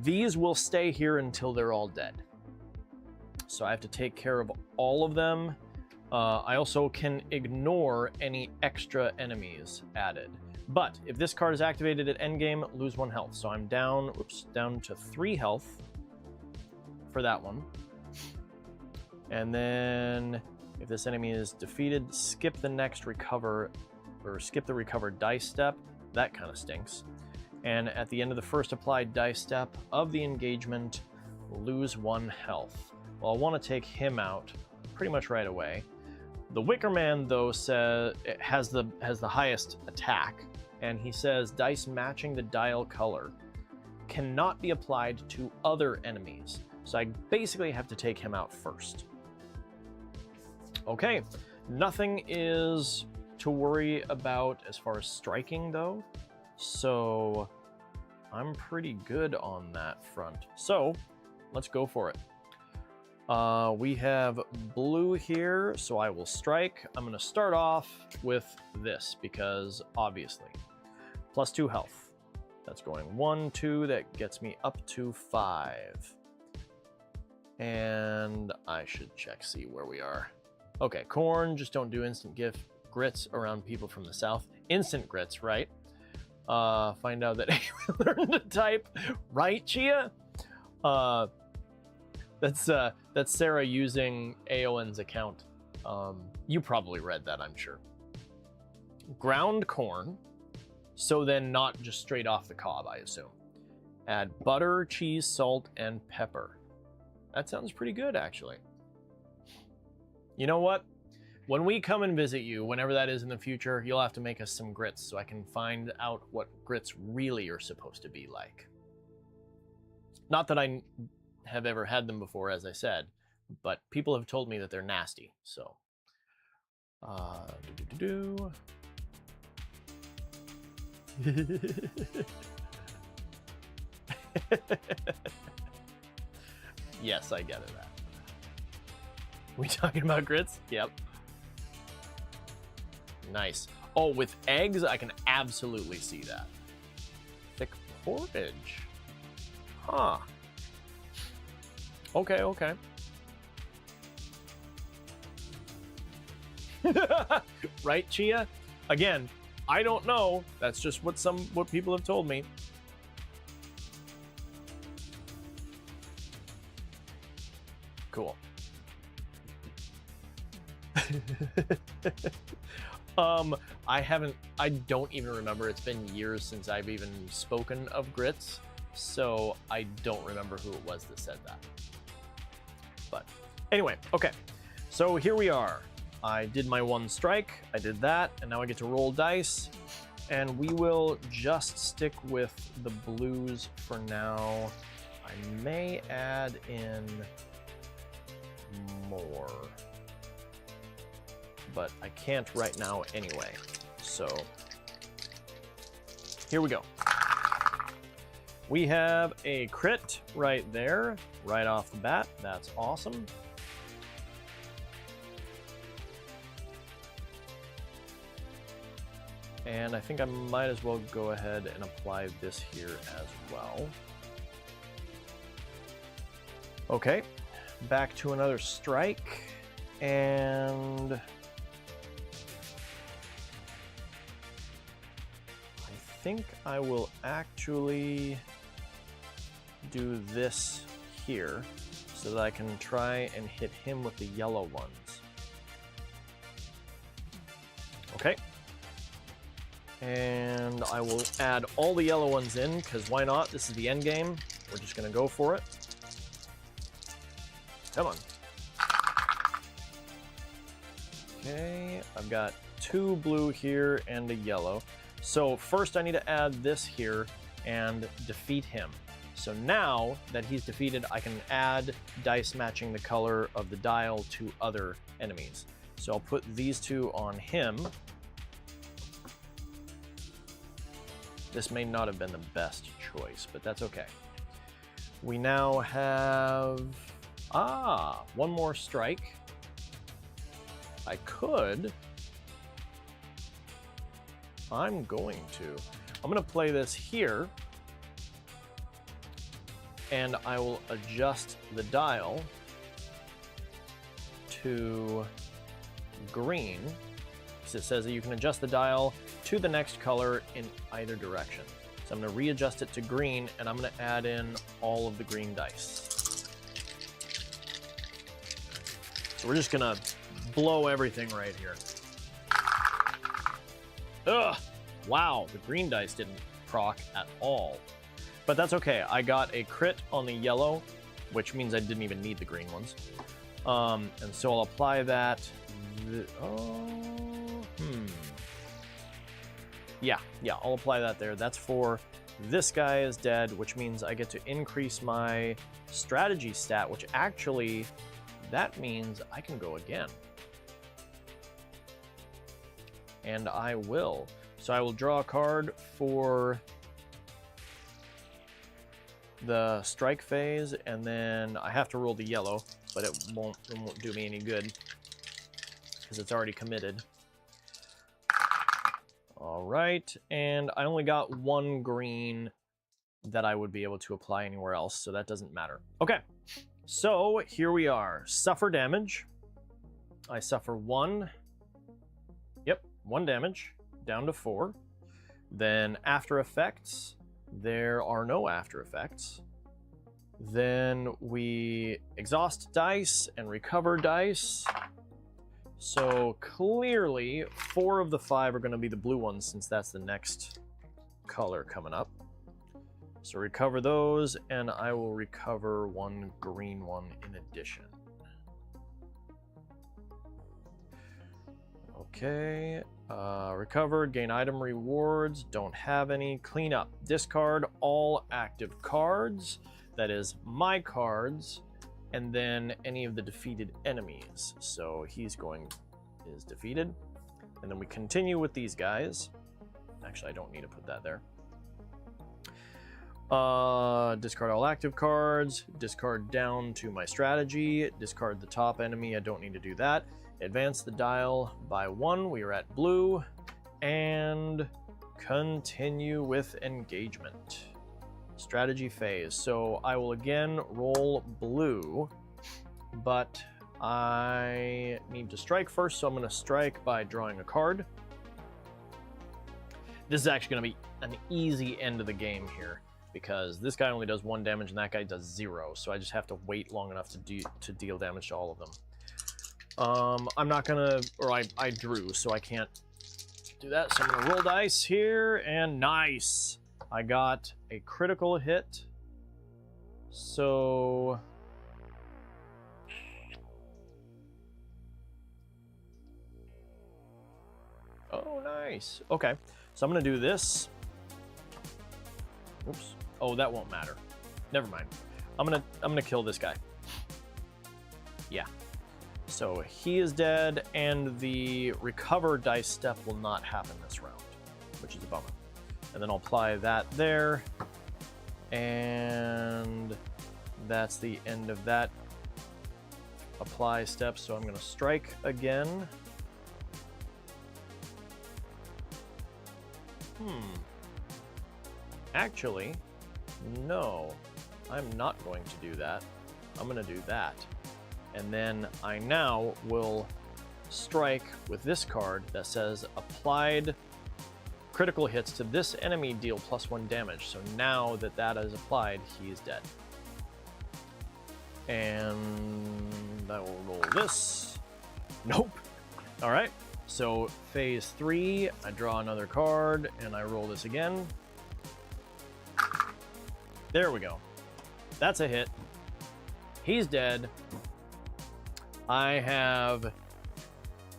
these will stay here until they're all dead. So I have to take care of all of them. I also can ignore any extra enemies added. But if this card is activated at endgame, lose 1 health. So I'm down, down to 3 health for that one. And then if this enemy is defeated, skip the next recover, or skip the recover dice step. That kind of stinks. And at the end of the first applied dice step of the engagement, lose 1 health. Well, I want to take him out pretty much right away. The Wicker Man, though, has the highest attack. And he says dice matching the dial color cannot be applied to other enemies. So I basically have to take him out first. Okay, nothing is to worry about as far as striking though. So I'm pretty good on that front. So let's go for it. We have blue here, so I will strike. I'm gonna start off with this because obviously. +2 health. That's going 1, 2, that gets me up to 5. And I should check, see where we are. Okay, corn, just don't do instant gift grits around people from the south. Instant grits, right? Find out that we learned to type, right, Chia? That's Sarah using Aowen's account. You probably read that, I'm sure. Ground corn. So then not just straight off the cob, I assume. Add butter, cheese, salt, and pepper. That sounds pretty good, actually. You know what? When we come and visit you, whenever that is in the future, you'll have to make us some grits so I can find out what grits really are supposed to be like. Not that I have ever had them before, as I said, but people have told me that they're nasty, so. Yes, I get it. That. We talking about grits? Yep. Nice. Oh, with eggs, I can absolutely see that. Thick porridge. Huh. Okay, okay. Right, Chia? Again, I don't know. That's just what people have told me. Cool. I don't even remember. It's been years since I've even spoken of grits, so I don't remember who it was that said that. But anyway, okay. So here we are. I did my one strike, I did that, and now I get to roll dice, and we will just stick with the blues for now. I may add in more, but I can't right now anyway. So here we go. We have a crit right there, right off the bat. That's awesome. And I think I might as well go ahead and apply this here as well. Okay, back to another strike, and I think I will actually do this here so that I can try and hit him with the yellow ones. Okay. And I will add all the yellow ones in, because why not? This is the end game. We're just going to go for it. Come on. Okay, I've got 2 blue here and a yellow. So first I need to add this here and defeat him. So now that he's defeated, I can add dice matching the color of the dial to other enemies. So I'll put these 2 on him. This may not have been the best choice, but that's okay. We now have, one more strike. I'm going to play this here, and I will adjust the dial to green, because it says that you can adjust the dial to the next color in either direction. So I'm going to readjust it to green, and I'm going to add in all of the green dice. So we're just going to blow everything right here. Ugh! Wow, the green dice didn't proc at all. But that's okay. I got a crit on the yellow, which means I didn't even need the green ones. And so I'll apply that. Yeah, I'll apply that there. That's for this guy is dead, which means I get to increase my strategy stat, which actually, that means I can go again. And I will. So I will draw a card for the strike phase, and then I have to roll the yellow, but it won't do me any good because it's already committed. All right, and I only got 1 green that I would be able to apply anywhere else, so that doesn't matter. Okay, so here we are. Suffer damage. I suffer 1. Yep, 1 damage, down to 4. Then after effects, there are no after effects. Then we exhaust dice and recover dice. So clearly 4 of the 5 are going to be the blue ones, since that's the next color coming up. So recover those, and I will recover 1 green one in addition. Okay, recovered, gain item rewards, don't have any. Clean up, discard all active cards. that is my cards, and then any of the defeated enemies. So he's is defeated. And then we continue with these guys. Actually, I don't need to put that there. Discard all active cards, discard down to my strategy, discard the top enemy, I don't need to do that. Advance the dial by 1, we are at blue, and continue with engagement. Strategy phase. So I will again roll blue, but I need to strike first, so I'm going to strike by drawing a card. This is actually going to be an easy end of the game here, because this guy only does 1 damage and that guy does 0, so I just have to wait long enough to deal damage to all of them. I'm not gonna, or I drew, so I can't do that, so I'm gonna roll dice here, and nice! I got a critical hit, so... Oh, nice. Okay, so I'm gonna do this. Oops. Oh, that won't matter. Never mind. I'm gonna kill this guy. Yeah. So he is dead, and the recover dice step will not happen this round, which is a bummer. And then I'll apply that there, and that's the end of that apply step. So I'm gonna strike again. Actually, no, I'm not going to do that. I'm going to do that. And then I now will strike with this card that says applied critical hits to this enemy deal +1 damage. So now that that is applied, he is dead. And I will roll this. Nope. All right. So phase 3, I draw another card and I roll this again. There we go. That's a hit. He's dead. I have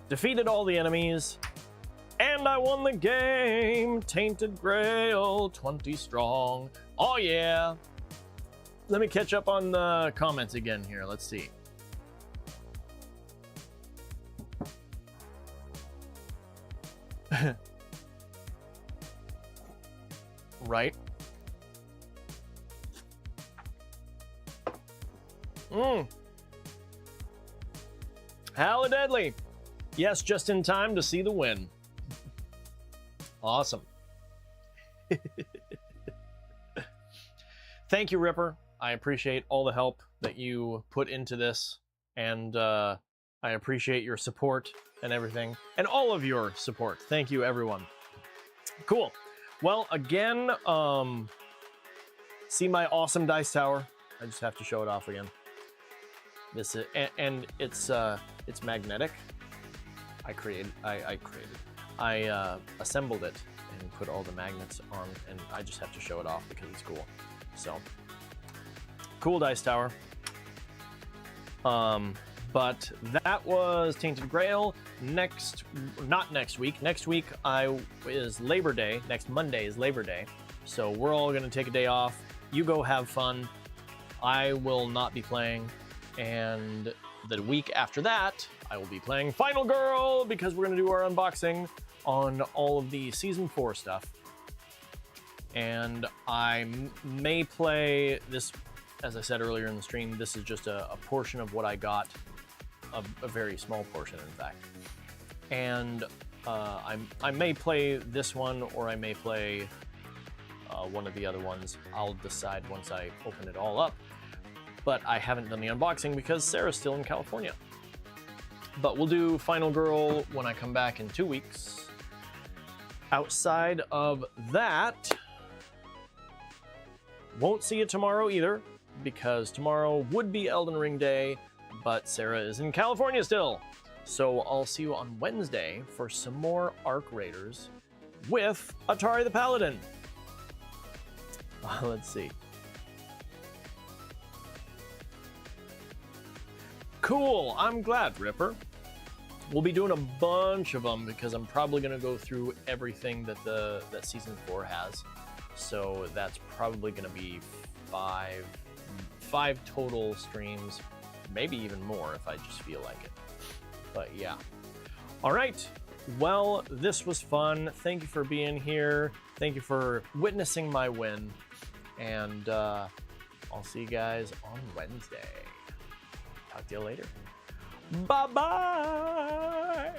defeated all the enemies, and I won the game. Tainted Grail, 20 strong. Oh yeah. Let me catch up on the comments again here. Let's see. Right. Hella deadly. Yes, just in time to see the win. Awesome. Thank you, Ripper. I appreciate all the help that you put into this, and I appreciate your support and everything, and all of your support. Thank you, everyone. Cool. Well, again, see my awesome dice tower. I just have to show it off again. This is, and it's magnetic. I assembled it and put all the magnets on, and I just have to show it off because it's cool. So, cool dice tower. But that was Tainted Grail. Not next week. Next week is Labor Day. Next Monday is Labor Day. So we're all gonna take a day off. You go have fun. I will not be playing. And the week after that, I will be playing Final Girl, because we're gonna do our unboxing on all of the Season 4 stuff. And I may play this, as I said earlier in the stream, this is just a portion of what I got, a very small portion, in fact. And I may play this one, or I may play one of the other ones. I'll decide once I open it all up. But I haven't done the unboxing because Sarah's still in California. But we'll do Final Girl when I come back in 2 weeks. Outside of that, won't see you tomorrow either, because tomorrow would be Elden Ring Day, but Sarah is in California still. So I'll see you on Wednesday for some more Arc Raiders with Atari the Paladin. Let's see. Cool, I'm glad, Ripper. We'll be doing a bunch of them because I'm probably going to go through everything that Season 4 has. So that's probably going to be 5 5 total streams, maybe even more if I just feel like it. But yeah. All right. Well, this was fun. Thank you for being here. Thank you for witnessing my win. And I'll see you guys on Wednesday. Talk to you later. Bye-bye.